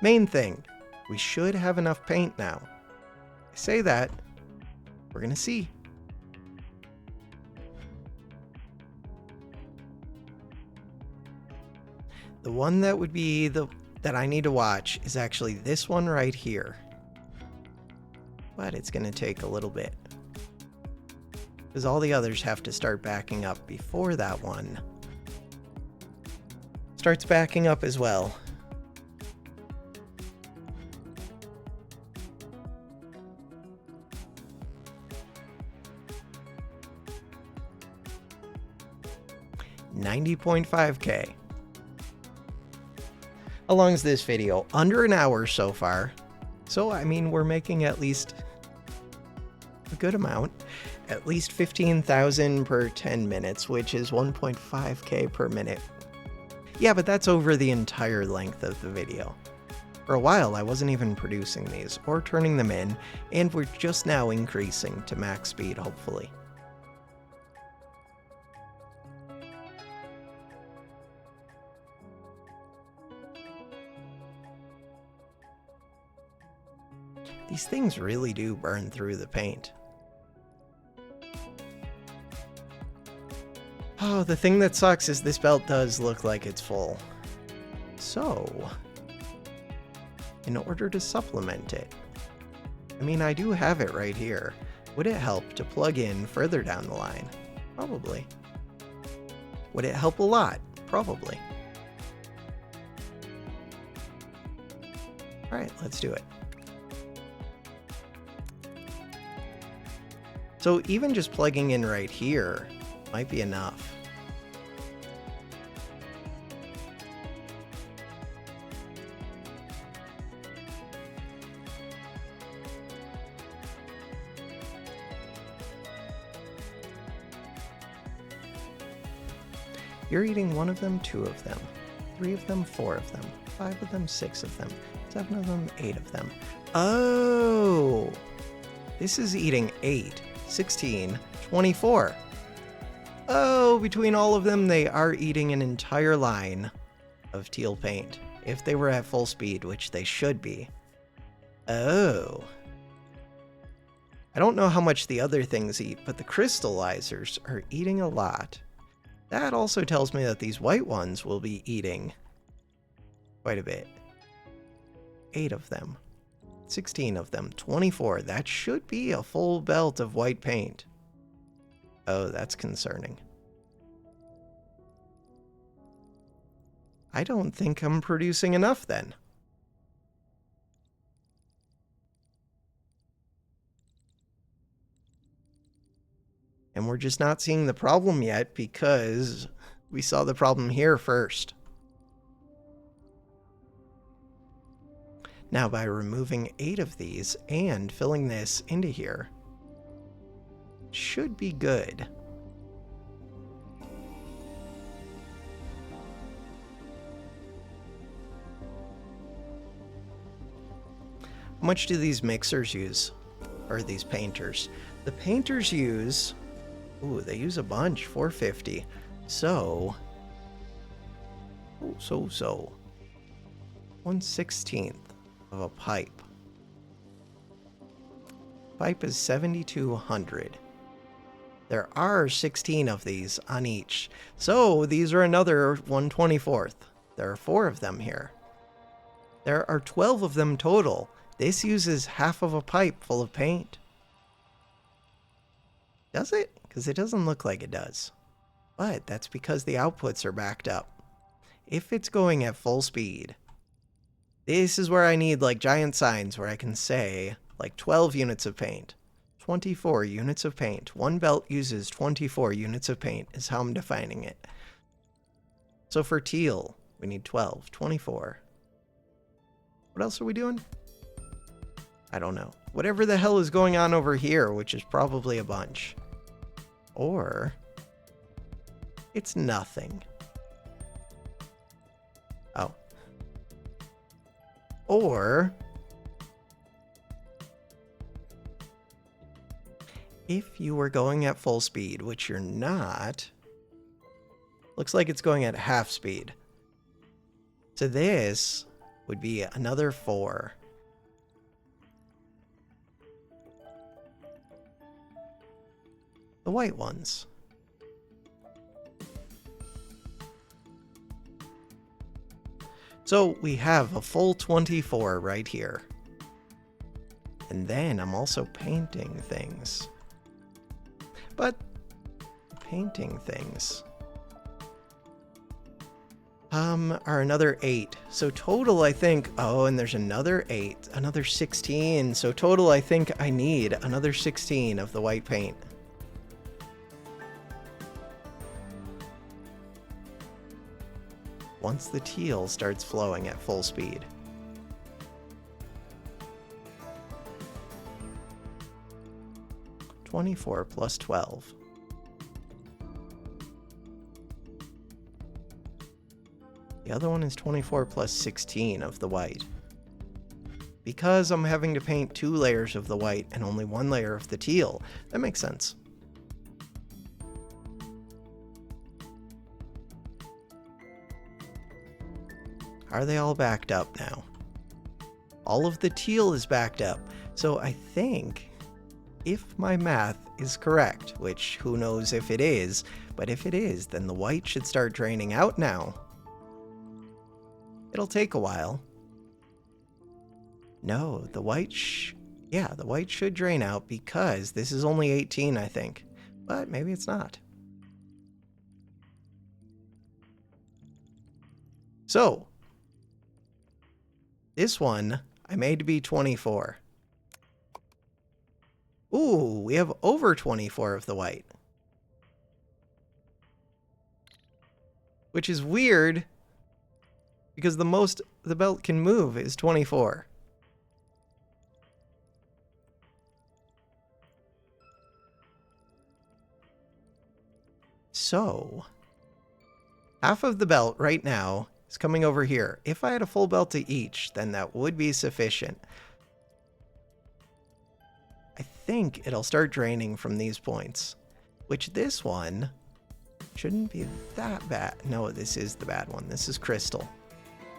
Main thing, we should have enough paint now. I say that, we're gonna see. The one that would be that I need to watch is actually this one right here. But it's going to take a little bit. Because all the others have to start backing up before that one starts backing up as well. $90.5K. How long is this video? Under an hour so far. So, I mean, we're making at least a good amount. At least 15,000 per 10 minutes, which is 1.5K per minute. Yeah, but that's over the entire length of the video. For a while, I wasn't even producing these or turning them in, and we're just now increasing to max speed, hopefully. These things really do burn through the paint. Oh, the thing that sucks is this belt does look like it's full. So, in order to supplement it, I mean, I do have it right here. Would it help to plug in further down the line? Probably. Would it help a lot? Probably. All right, let's do it. So even just plugging in right here might be enough. You're eating 1 of them, 2 of them, 3 of them, 4 of them, 5 of them, 6 of them, 7 of them, 8 of them. Oh! This is eating 8, 16, 24. Oh, between all of them, they are eating an entire line of teal paint. If they were at full speed, which they should be. Oh. I don't know how much the other things eat, but the crystallizers are eating a lot. That also tells me that these white ones will be eating quite a bit. 8 of them. 16 of them. 24. That should be a full belt of white paint. Oh, that's concerning. I don't think I'm producing enough then. And we're just not seeing the problem yet because we saw the problem here first. Now, by removing 8 of these and filling this into here, should be good. How much do these mixers use? Or these painters? The painters use... Ooh, they use a bunch. 450. So... 1/16 of a pipe. Pipe is 7,200. There are 16 of these on each. So these are another 1/24. There are 4 of them here. There are 12 of them total. This uses half of a pipe full of paint. Does it? Because it doesn't look like it does. But that's because the outputs are backed up. If it's going at full speed, this is where I need like giant signs where I can say like 12 units of paint, 24 units of paint. One belt uses 24 units of paint is how I'm defining it. So for teal, we need 12, 24. What else are we doing? I don't know. Whatever the hell is going on over here, which is probably a bunch. Or it's nothing. Oh. Or if you were going at full speed, which you're not, looks like it's going at half speed. So this would be another 4. The white ones. So we have a full 24 right here. And then I'm also painting things. But painting things are another 8. So total I think, oh, and there's another 8, another 16. So total I think I need another 16 of the white paint. Once the teal starts flowing at full speed. (24 plus 12). The other one is 24 plus 16 of the white. Because I'm having to paint 2 layers of the white and only 1 layer of the teal, that makes sense. Are they all backed up now? All of the teal is backed up. So I think if my math is correct, which who knows if it is, but if it is, then the white should start draining out now. It'll take a while. No, the white the white should drain out because this is only 18, I think. But maybe it's not. So, this one I made to be 24. Ooh, we have over 24 of the white. Which is weird, because the most the belt can move is 24. So, half of the belt right now is coming over here. If I had a full belt to each, then that would be sufficient. I think it'll start draining from these points, which this one shouldn't be that bad. No, this is the bad one. This is crystal.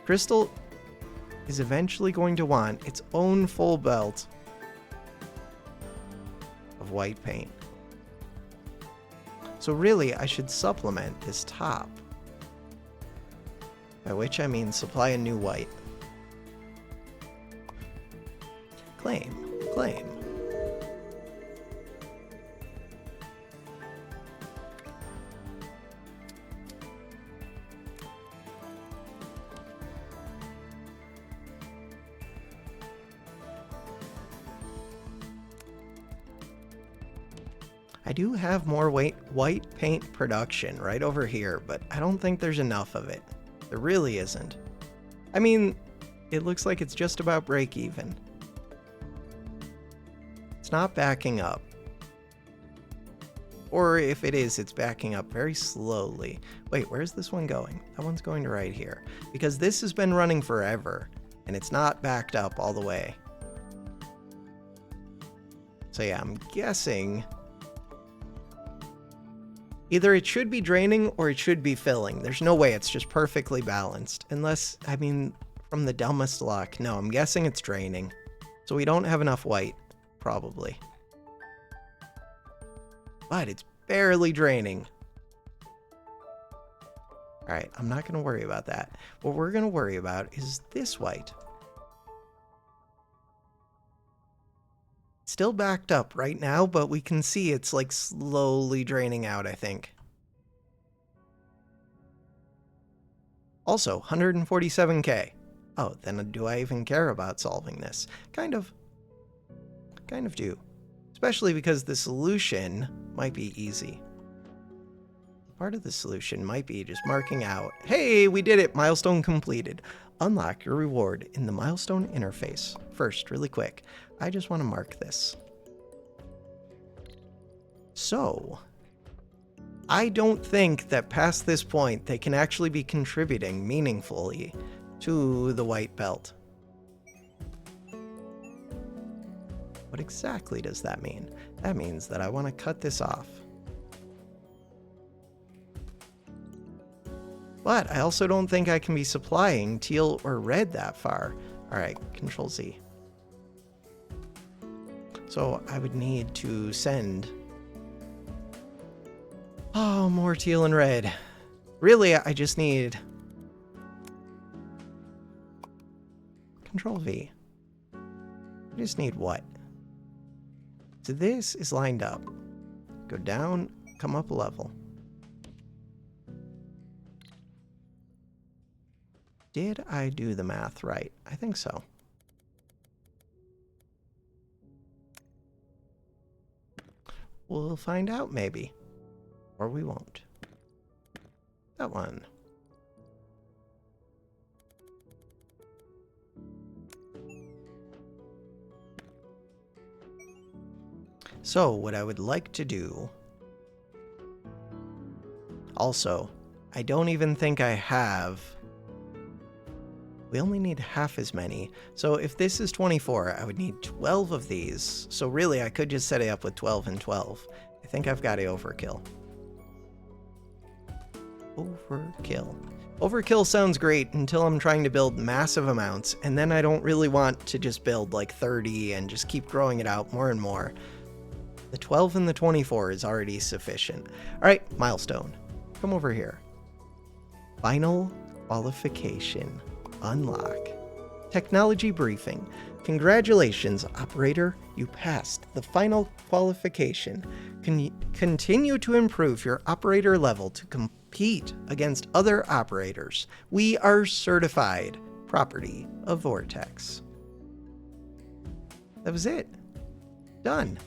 Crystal is eventually going to want its own full belt of white paint. So really, I should supplement this top. By which I mean supply a new white. Claim, claim. I do have more white paint production right over here, but I don't think there's enough of it. There really isn't. I mean, it looks like it's just about break even. It's not backing up. Or if it is, it's backing up very slowly. Wait, where's this one going? That one's going to right here. Because this has been running forever, and it's not backed up all the way. So yeah, I'm guessing either it should be draining or it should be filling. There's no way it's just perfectly balanced. Unless, I mean, from the dumbest luck. No, I'm guessing it's draining. So we don't have enough white, probably. But it's barely draining. Alright, I'm not going to worry about that. What we're going to worry about is this white. Still backed up right now, but we can see it's like slowly draining out, I think. Also, 147k. Oh, then do I even care about solving this? Kind of. Kind of do. Especially because the solution might be easy. Part of the solution might be just marking out, hey, we did it, milestone completed. Unlock your reward in the milestone interface. First, really quick, I just want to mark this. So, I don't think that past this point they can actually be contributing meaningfully to the white belt. What exactly does that mean? That means that I want to cut this off. But I also don't think I can be supplying teal or red that far. Alright, Control Z. So I would need to send... oh, more teal and red. Really, I just need... Control V. I just need what? So this is lined up. Go down, come up a level. Did I do the math right? I think so. We'll find out, maybe. Or we won't. That one. So, what I would like to do... Also, I don't even think I have... We only need half as many. So if this is 24, I would need 12 of these. So really, I could just set it up with 12 and 12. I think I've got a overkill. Overkill. Overkill sounds great until I'm trying to build massive amounts, and then I don't really want to just build like 30 and just keep growing it out more and more. The 12 and the 24 is already sufficient. All right, milestone. Come over here. Final qualification. Unlock. Technology briefing. Congratulations, operator. You passed the final qualification. Continue to improve your operator level to compete against other operators. We are certified. Property of Vortex. That was it. Done.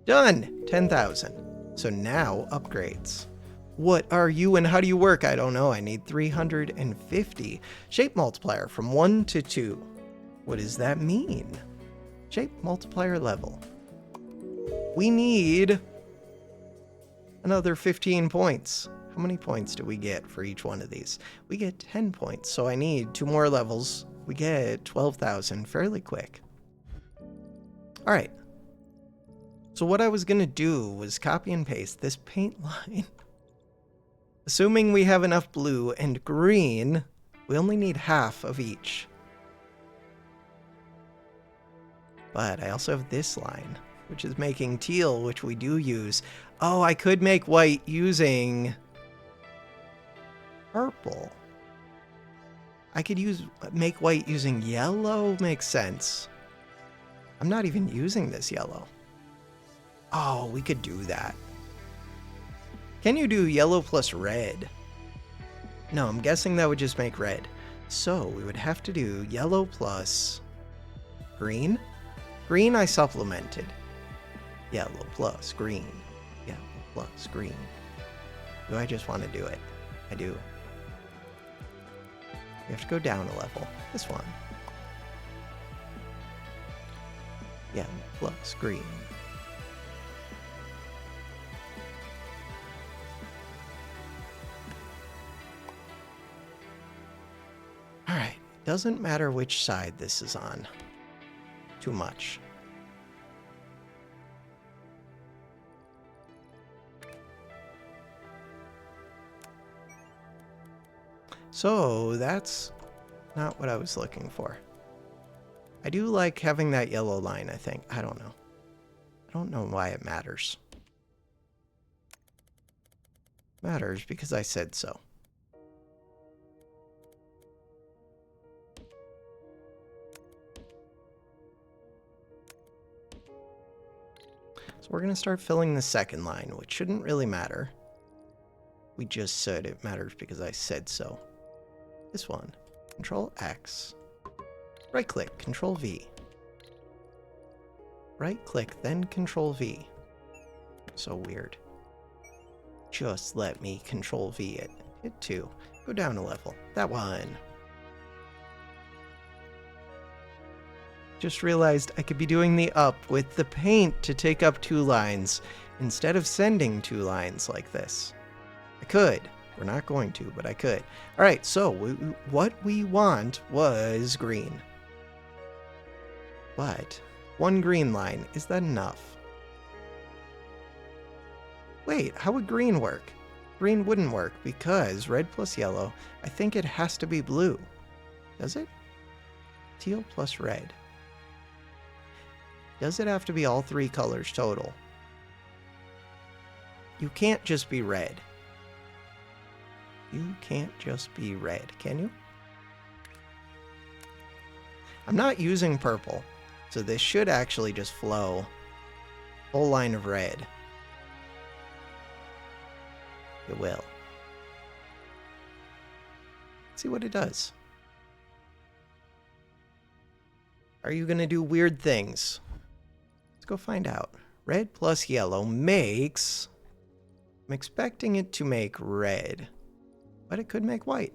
Done. 10,000. So now upgrades. What are you and how do you work? I don't know. I need 350. Shape multiplier from 1 to 2. What does that mean? Shape multiplier level. We need another 15 points. How many points do we get for each one of these? We get 10 points. So I need 2 more levels. We get 12,000 fairly quick. All right. So what I was going to do was copy and paste this paint line. Assuming we have enough blue and green, we only need half of each. But I also have this line. which is making teal, which we do use. Oh, I could make white using purple. I could make white using yellow. Makes sense. I'm not even using this yellow. Oh, we could do that. Can you do yellow plus red? No, I'm guessing that would just make red. So we would have to do yellow plus green. Green I supplemented. Yellow plus green. Yellow plus green. Do I just want to do it? I do. We have to go down a level. This one. Yellow plus green. Alright, doesn't matter which side this is on. Too much. So that's not what I was looking for. I do like having that yellow line, I think. I don't know. I don't know why it matters. It matters because I said so. So we're going to start filling the second line, which shouldn't really matter. We just said it matters because I said so. This one. Control X. Right click, Control V. Right click, then Control V. So weird. Just let me Control V it. Hit 2. Go down a level. That one. Just realized I could be doing the up with the paint to take up 2 lines instead of sending 2 lines like this. I could. We're not going to, but I could. All right, so what we want was green. But 1 green line, is that enough? Wait, how would green work? Green wouldn't work because red plus yellow, I think it has to be blue. Does it? Teal plus red. Does it have to be all 3 colors total? You can't just be red. You can't just be red, can you? I'm not using purple, so this should actually just flow. Whole line of red. It will. Let's see what it does. Are you gonna do weird things? Let's go find out. Red plus yellow makes... I'm expecting it to make red. But it could make white.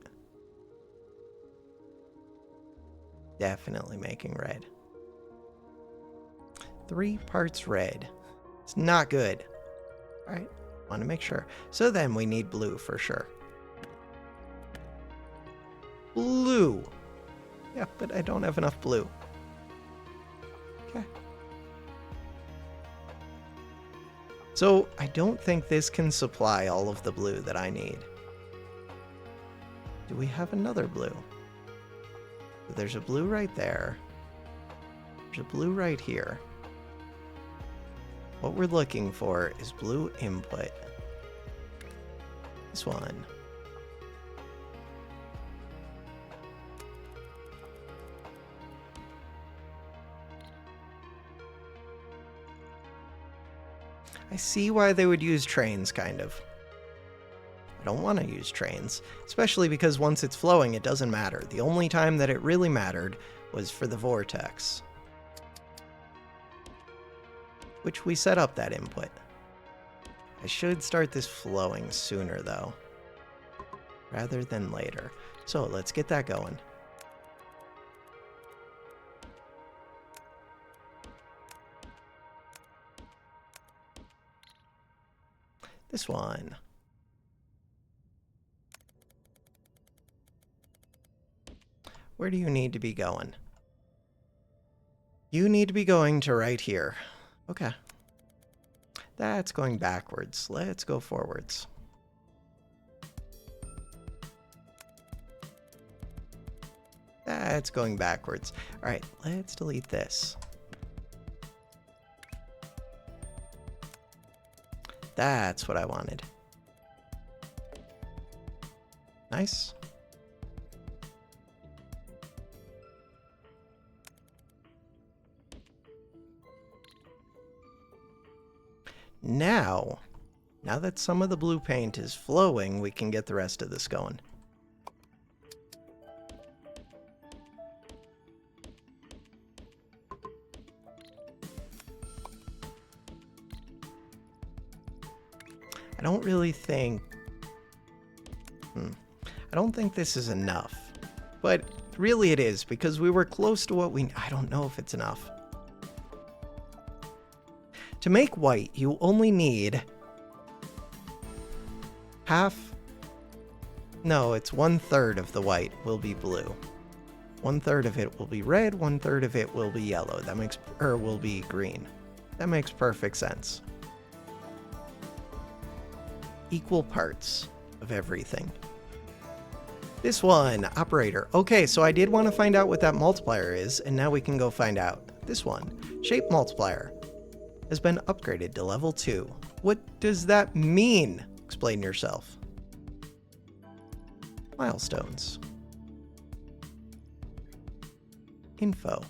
Definitely making red. 3 parts red. It's not good. All right, want to make sure. So then we need blue for sure. Blue. Yeah, but I don't have enough blue. Okay. So I don't think this can supply all of the blue that I need. Do we have another blue? There's a blue right there. There's a blue right here. What we're looking for is blue input. This one. I see why they would use trains, kind of. I don't want to use trains, especially because once it's flowing, it doesn't matter. The only time that it really mattered was for the vortex, which we set up that input. I should start this flowing sooner, though, rather than later. So let's get that going. This one. Where do you need to be going? You need to be going to right here. Okay. That's going backwards. Let's go forwards. That's going backwards. All right, let's delete this. That's what I wanted. Nice. Now that some of the blue paint is flowing, we can get the rest of this going. I don't really think... I don't think this is enough. But really it is, because we were close to what we... I don't know if it's enough. To make white, you only need half... No, it's 1/3 of the white will be blue. 1/3 of it will be red, 1/3 of it will be yellow. That makes... will be green. That makes perfect sense. Equal parts of everything. This one, operator. Okay, so I did want to find out what that multiplier is, and now we can go find out. This one, shape multiplier, has been upgraded to level 2. What does that mean? Explain yourself. Milestones. Info.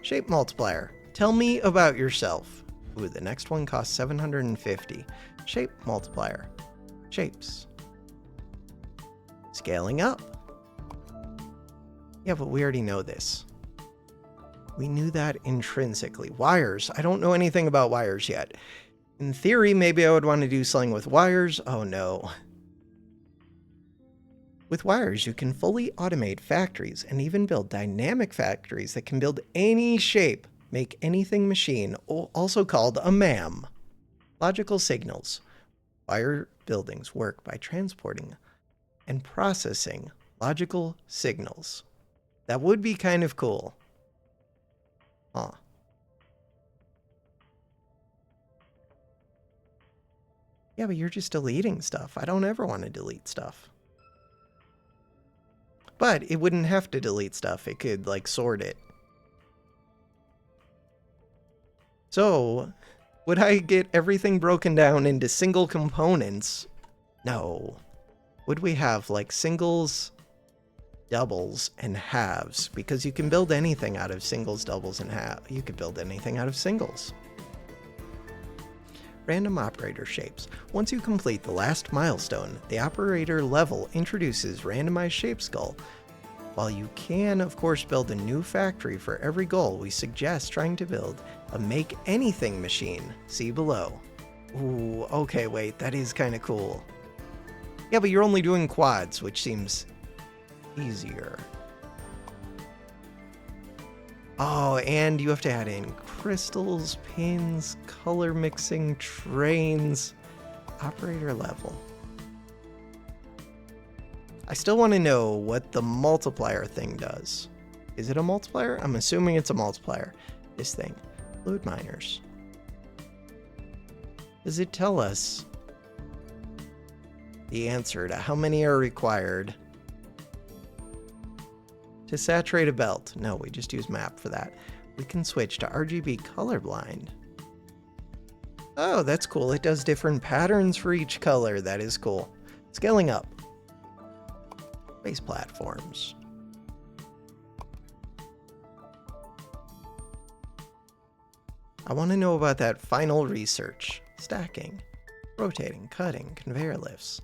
Shape multiplier. Tell me about yourself. Ooh, the next one costs 750. Shape multiplier. Shapes. Scaling up. Yeah, but we already know this. We knew that intrinsically. Wires. I don't know anything about wires yet. In theory, maybe I would want to do something with wires. Oh no. With wires, you can fully automate factories and even build dynamic factories that can build any shape. Make anything machine, also called a MAM. Logical signals. Wire buildings work by transporting and processing logical signals. That would be kind of cool. Huh. Yeah, but you're just deleting stuff. I don't ever want to delete stuff. But it wouldn't have to delete stuff. It could, like, sort it. So, would I get everything broken down into single components? No. Would we have, like, singles, doubles, and halves? Because you can build anything out of singles, doubles, and halves. You could build anything out of singles. Random operator shapes. Once you complete the last milestone, the operator level introduces randomized shape skull. While you can, of course, build a new factory for every goal, we suggest trying to build a make anything machine. See below. Ooh, okay, wait, that is kind of cool. Yeah, but you're only doing quads, which seems easier. Oh, and you have to add in crystals, pins, color mixing, trains, operator level. I still want to know what the multiplier thing does. Is it a multiplier? I'm assuming it's a multiplier. This thing. Fluid miners. Does it tell us the answer to how many are required to saturate a belt? No, we just use map for that. We can switch to RGB colorblind. Oh, that's cool. It does different patterns for each color. That is cool. Scaling up. Base platforms. I want to know about that final research. Stacking, rotating, cutting, conveyor lifts.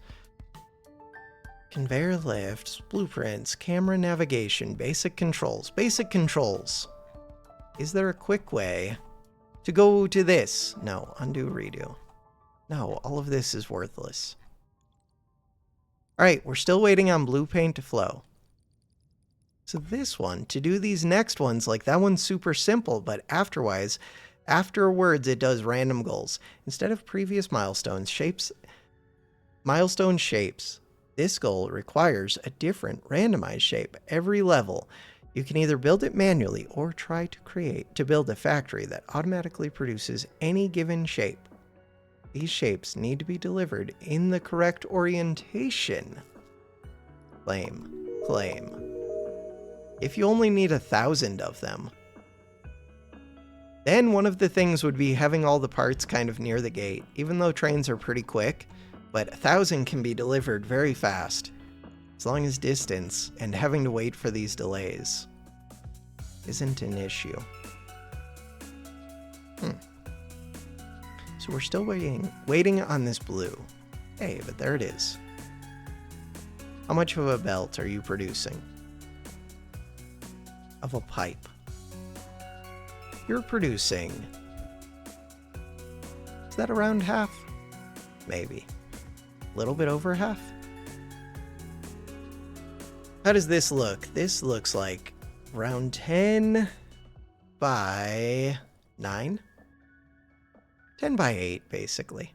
Conveyor lifts, blueprints, camera navigation, basic controls. Basic controls. Is there a quick way to go to this? No, undo, redo. No, all of this is worthless. Alright, we're still waiting on blue paint to flow. So this one, to do these next ones, like that one's super simple, but afterwards it does random goals. Instead of previous milestone shapes, this goal requires a different randomized shape every level. You can either build it manually or try to build a factory that automatically produces any given shape. These shapes need to be delivered in the correct orientation. Claim. If you only need 1,000 of them, Then one of the things would be having all the parts kind of near the gate, even though trains are pretty quick, but 1,000 can be delivered very fast, as long as distance and having to wait for these delays isn't an issue. So we're still waiting on this blue. Hey, but there it is. How much of a belt are you producing? Of a pipe. You're producing... Is that around half? Maybe. A little bit over half? How does this look? This looks like around 10 by 9? 10 by 8, basically.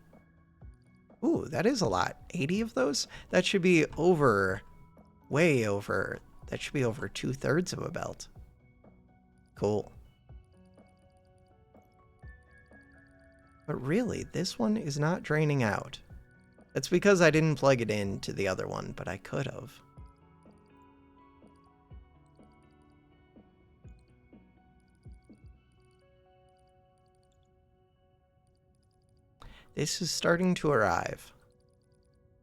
Ooh, that is a lot. 80 of those? That should be over, way over. That should be over 2/3 of a belt. Cool. But really, this one is not draining out. That's because I didn't plug it into the other one, but I could have. This is starting to arrive.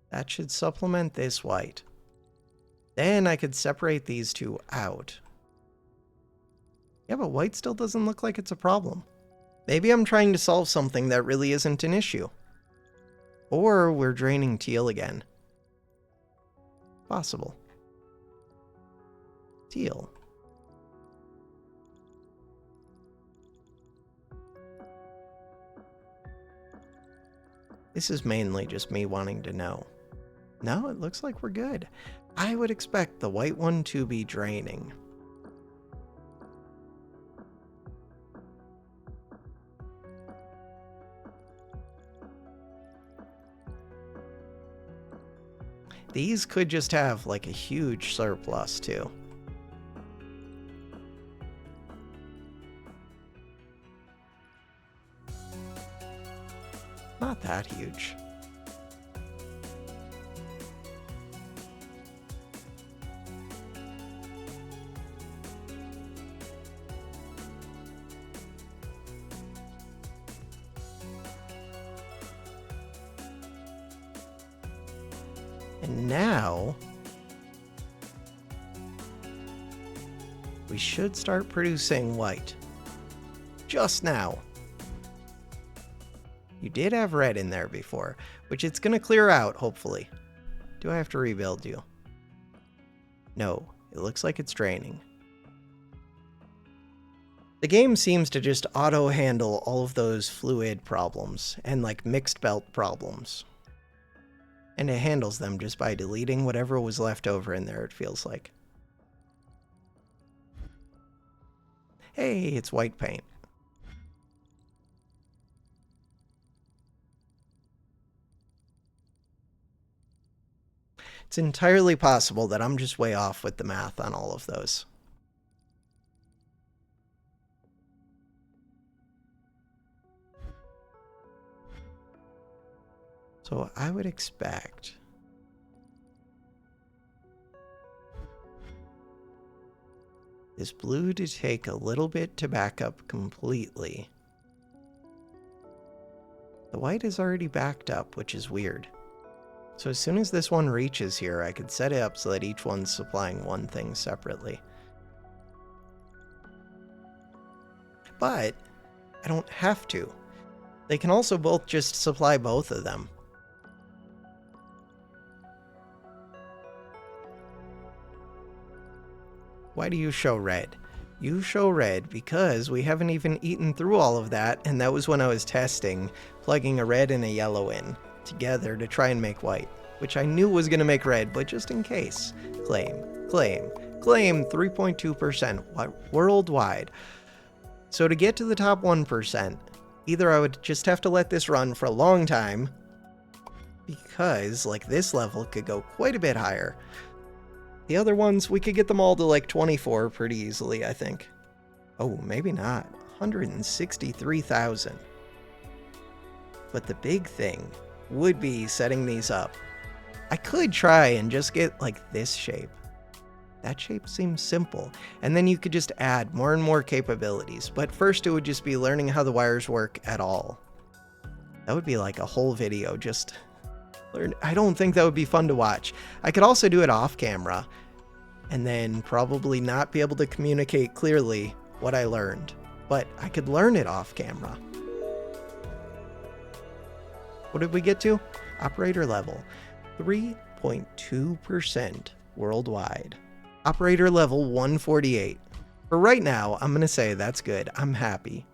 That should supplement this white. Then I could separate these two out. Yeah, but white still doesn't look like it's a problem. Maybe I'm trying to solve something that really isn't an issue. Or we're draining teal again. Possible. Teal. This is mainly just me wanting to know. No, it looks like we're good. I would expect the white one to be draining. These could just have like a huge surplus too. Not that huge. And now we should start producing white. Just now. You did have red in there before, which it's going to clear out, hopefully. Do I have to rebuild you? No, it looks like it's draining. The game seems to just auto-handle all of those fluid problems and like mixed belt problems. And it handles them just by deleting whatever was left over in there, it feels like. Hey, it's white paint. It's entirely possible that I'm just way off with the math on all of those. So I would expect this blue to take a little bit to back up completely. The white is already backed up, which is weird. So as soon as this one reaches here, I could set it up so that each one's supplying one thing separately. But I don't have to. They can also both just supply both of them. Why do you show red? You show red because we haven't even eaten through all of that, and that was when I was testing, plugging a red and a yellow in together to try and make white, which I knew was going to make red, but just in case. Claim 3.2% worldwide. So to get to the top 1%, either I would just have to let this run for a long time, because like this level could go quite a bit higher. The other ones, we could get them all to like 24 pretty easily, I think. Oh, maybe not. 163,000. But the big thing would be setting these up. I could try and just get like this shape. That shape seems simple. And then you could just add more and more capabilities. But first it would just be learning how the wires work at all. That would be like a whole video, just learn. I don't think that would be fun to watch. I could also do it off camera and then probably not be able to communicate clearly what I learned. But I could learn it off camera. What did we get to? Operator level, 3.2% worldwide. Operator level 148. For right now, I'm going to say that's good. I'm happy.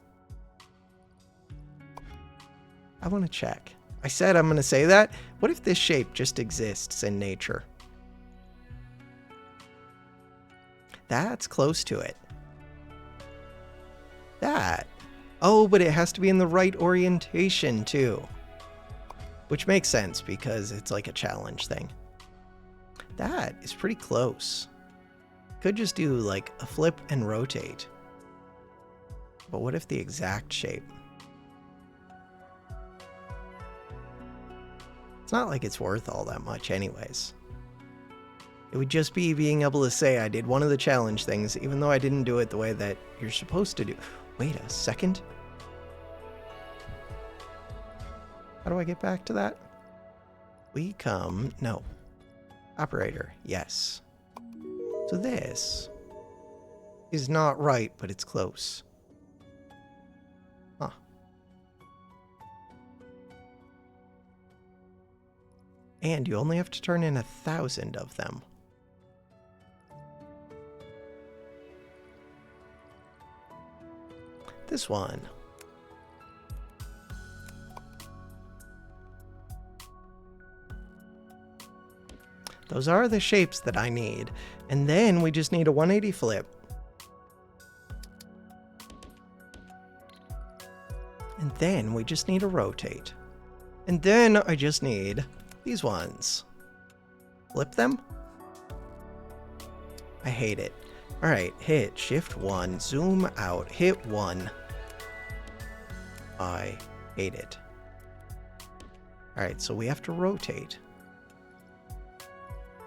I want to check. I said I'm going to say that. What if this shape just exists in nature? That's close to it. That. Oh, but it has to be in the right orientation too. Which makes sense because it's like a challenge thing. That is pretty close. Could just do like a flip and rotate. But what if the exact shape? It's not like it's worth all that much anyways. It would just be being able to say I did one of the challenge things, even though I didn't do it the way that you're supposed to do. Wait a second. How do I get back to that? No. Operator, yes. So this is not right, but it's close. Huh. And you only have to turn in 1,000 of them. This one. Those are the shapes that I need. And then we just need a 180 flip. And then we just need a rotate. And then I just need these ones. Flip them? I hate it. All right, hit shift 1, zoom out, hit 1. I hate it. All right, so we have to rotate.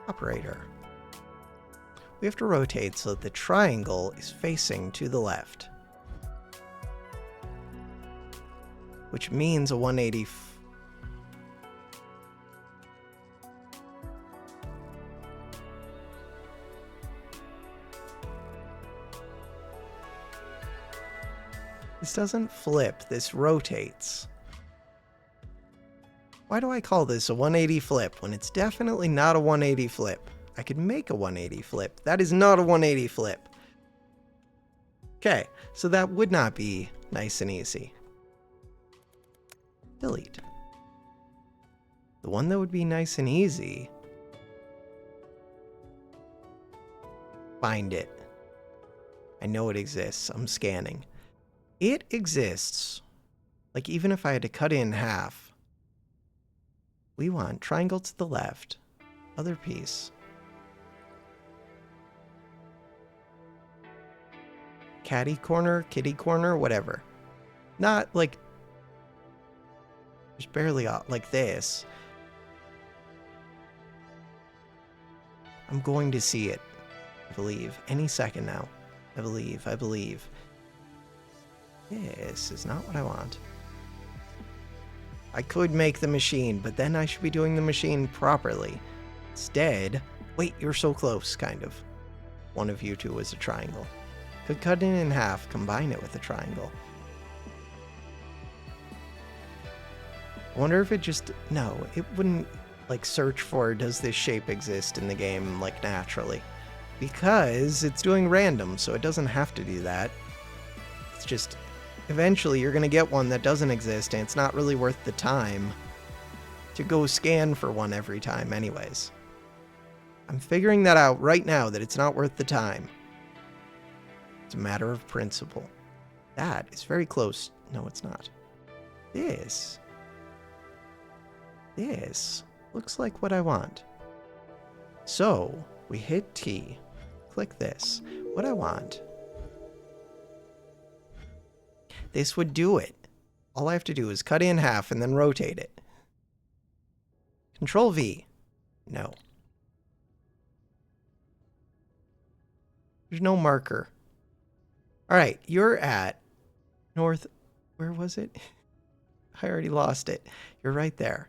Operator. We have to rotate so that the triangle is facing to the left. Which means a 180. This doesn't flip, this rotates. Why do I call this a 180 flip when it's definitely not a 180 flip? I could make a 180 flip. That is not a 180 flip. Okay, so that would not be nice and easy. Delete. The one that would be nice and easy. Find it. I know it exists. I'm scanning. It exists. Like even if I had to cut it in half. We want triangle to the left. Other piece. Catty corner, kitty corner, whatever. Not like just barely like this. I'm going to see it. I believe. Any second now. I believe. This is not what I want. I could make the machine, but then I should be doing the machine properly. Instead, wait, you're so close, kind of. One of you two is a triangle. Could cut it in half, combine it with a triangle. I wonder if it just... No, it wouldn't, like, search for does this shape exist in the game, like, naturally. Because it's doing random, so it doesn't have to do that. It's just... Eventually, you're going to get one that doesn't exist, and it's not really worth the time to go scan for one every time anyways. I'm figuring that out right now, that it's not worth the time. It's a matter of principle. That is very close. No, it's not. This looks like what I want. So, we hit T. Click this. What I want... This would do it. All I have to do is cut in half and then rotate it. Control V. No. There's no marker. All right, you're at north. Where was it? I already lost it. You're right there.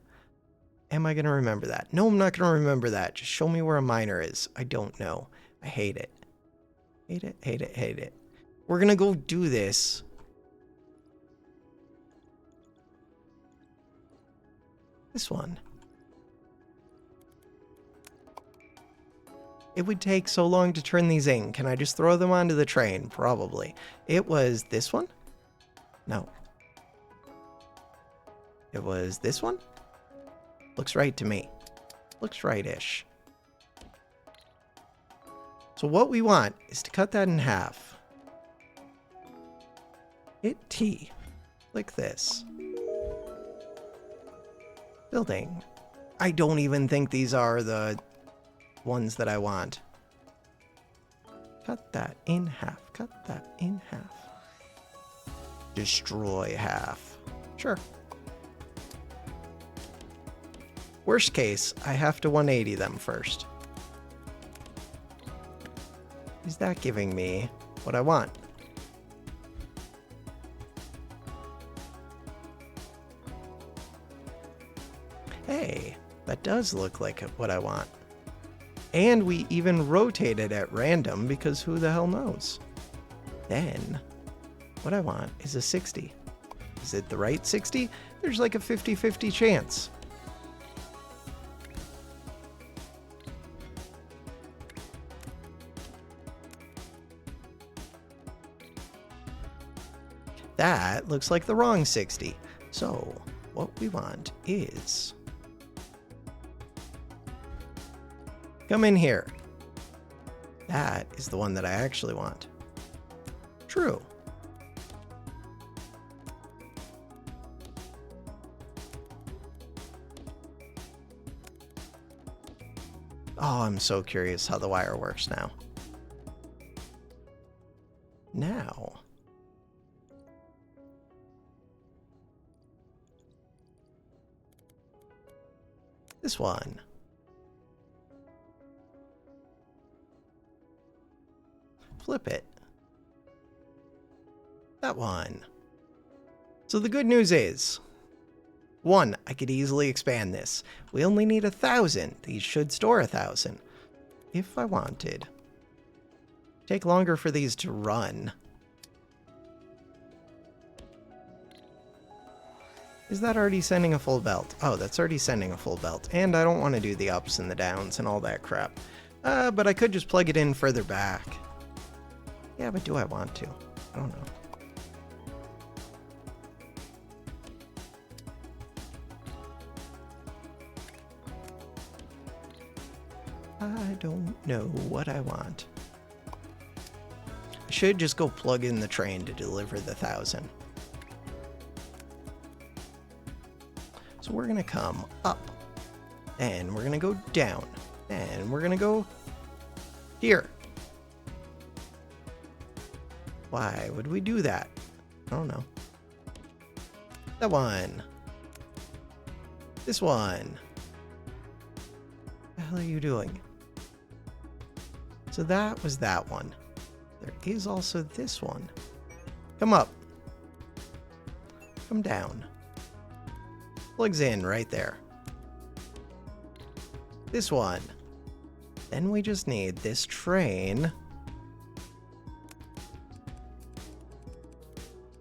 Am I going to remember that? No, I'm not going to remember that. Just show me where a miner is. I don't know. I hate it. Hate it, hate it, hate it. We're going to go do this. This one. It would take so long to turn these in. Can I just throw them onto the train? Probably. It was this one? No. It was this one? Looks right to me. Looks right-ish. So what we want is to cut that in half. Hit T. Like this. Building. I don't even think these are the ones that I want. Cut that in half. Cut that in half. Destroy half. Sure. Worst case, I have to 180 them first. Is that giving me what I want? Hey, that does look like what I want. And we even rotate it at random because who the hell knows? Then, what I want is a 60. Is it the right 60? There's like a 50-50 chance. That looks like the wrong 60. So, what we want is... come in here. That is the one that I actually want. True. Oh, I'm so curious how the wire works now. Now... this one. Flip it. That one. So the good news is, one, I could easily expand this. We only need 1,000. These should store 1,000. If I wanted. Take longer for these to run. Is that already sending a full belt? Oh, that's already sending a full belt. And I don't want to do the ups and the downs and all that crap. But I could just plug it in further back. Yeah, but do I want to? I don't know. I don't know what I want. I should just go plug in the train to deliver the 1,000. So we're gonna come up, and we're gonna go down, and we're gonna go here. Why would we do that? I don't know. That one. This one. What the hell are you doing? So that was that one. There is also this one. Come up. Come down. Plugs in right there. This one. Then we just need this train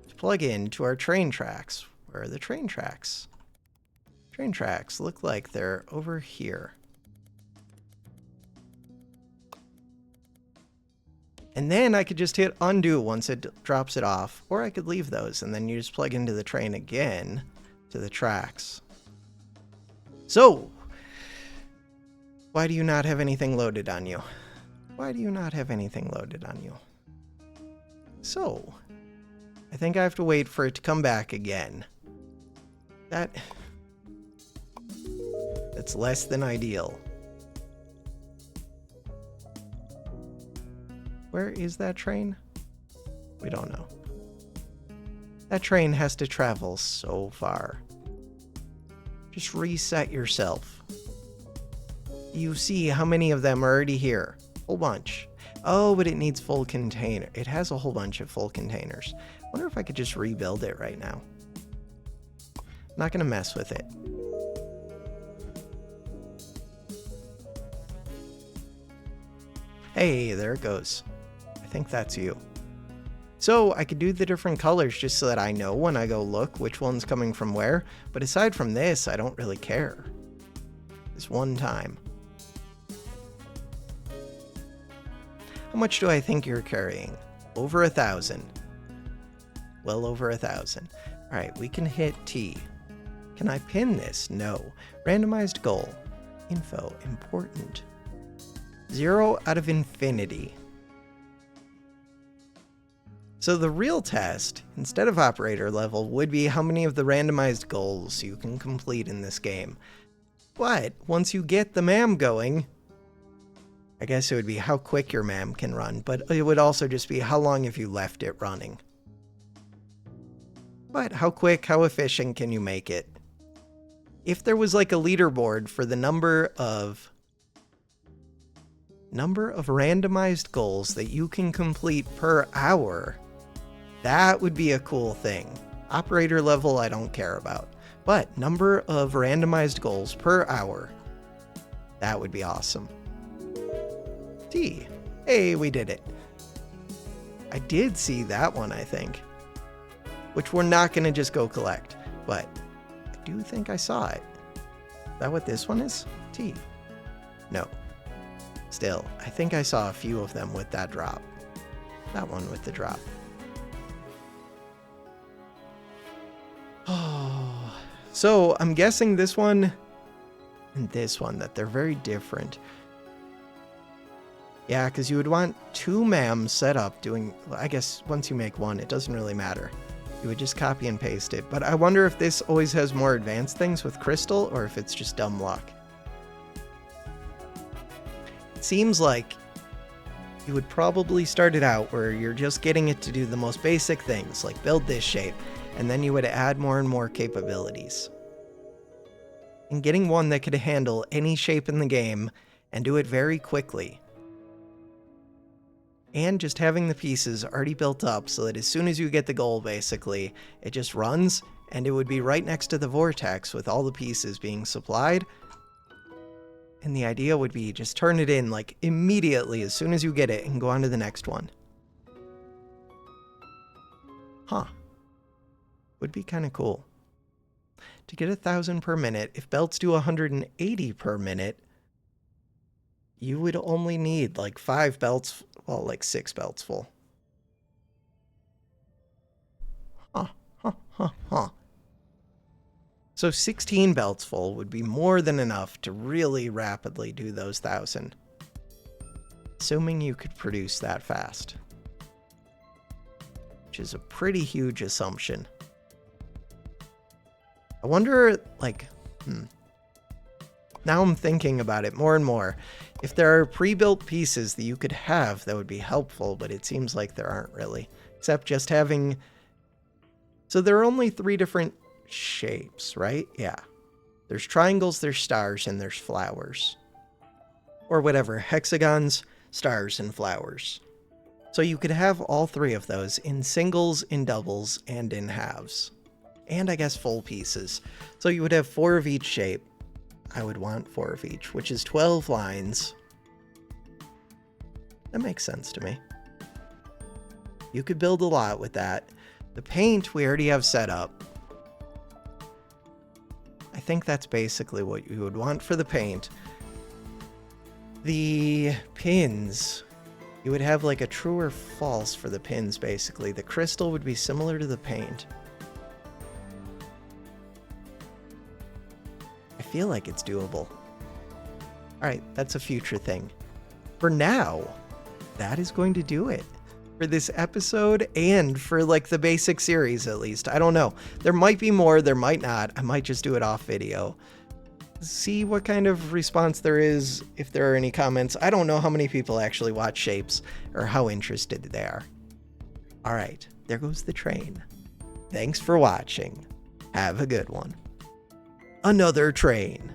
to plug into our train tracks. Where are the train tracks? Train tracks look like they're over here. And then I could just hit undo once it drops it off, or I could leave those and then you just plug into the train again to the tracks. So, why do you not have anything loaded on you? Why do you not have anything loaded on you? So, I think I have to wait for it to come back again. That's less than ideal. Where is that train? We don't know. That train has to travel so far. Just reset yourself. You see how many of them are already here. Whole bunch. Oh, but it needs full container. It has a whole bunch of full containers. I wonder if I could just rebuild it right now. I'm not gonna mess with it. Hey, there it goes. I think that's you. So I could do the different colors just so that I know when I go look which one's coming from where. But aside from this, I don't really care. This one time. How much do I think you're carrying? Over 1,000. Well over 1,000. All right, we can hit T. Can I pin this? No. Randomized goal. Info. Important. 0 out of infinity. So the real test, instead of operator level, would be how many of the randomized goals you can complete in this game. But once you get the MAM going, I guess it would be how quick your MAM can run, but it would also just be how long have you left it running. But how quick, how efficient can you make it? If there was like a leaderboard for the number of randomized goals that you can complete per hour, that would be a cool thing. Operator level, I don't care about. But number of randomized goals per hour, that would be awesome. T. Hey, we did it. I did see that one, I think. Which we're not going to just go collect. But I do think I saw it. Is that what this one is? T. No. Still, I think I saw a few of them with that drop. That one with the drop. Oh, so I'm guessing this one and this one, that they're very different. Yeah, because you would want 2 MAMs set up doing, I guess once you make one, it doesn't really matter. You would just copy and paste it. But I wonder if this always has more advanced things with Crystal or if it's just dumb luck. It seems like you would probably start it out where you're just getting it to do the most basic things, like build this shape, and then you would add more and more capabilities. And getting one that could handle any shape in the game and do it very quickly. And just having the pieces already built up so that as soon as you get the goal, basically, it just runs, and it would be right next to the vortex with all the pieces being supplied. And the idea would be just turn it in like immediately as soon as you get it and go on to the next one. Huh. Would be kind of cool. To get 1,000 per minute, if belts do 180 per minute, you would only need like 5 belts, well, like 6 belts full. Huh. So 16 belts full would be more than enough to really rapidly do those 1,000. Assuming you could produce that fast. Which is a pretty huge assumption. I wonder, like, now I'm thinking about it more and more. If there are pre-built pieces that you could have, that would be helpful, but it seems like there aren't really. Except just having... So there are only 3 different shapes, right? Yeah. There's triangles, there's stars, and there's flowers. Or whatever, hexagons, stars, and flowers. So you could have all 3 of those in singles, in doubles, and in halves. And I guess full pieces. So you would have 4 of each shape. I would want 4 of each, which is 12 lines. That makes sense to me. You could build a lot with that. The paint we already have set up. I think that's basically what you would want for the paint. The pins, you would have like a true or false for the pins, basically. The crystal would be similar to the paint. I feel like it's doable. Alright, that's a future thing. For now, that is going to do it for this episode and for like the basic series at least. I don't know. There might be more, there might not. I might just do it off video. See what kind of response there is, if there are any comments. I don't know how many people actually watch Shapes or how interested they are. Alright, there goes the train. Thanks for watching. Have a good one. Another train.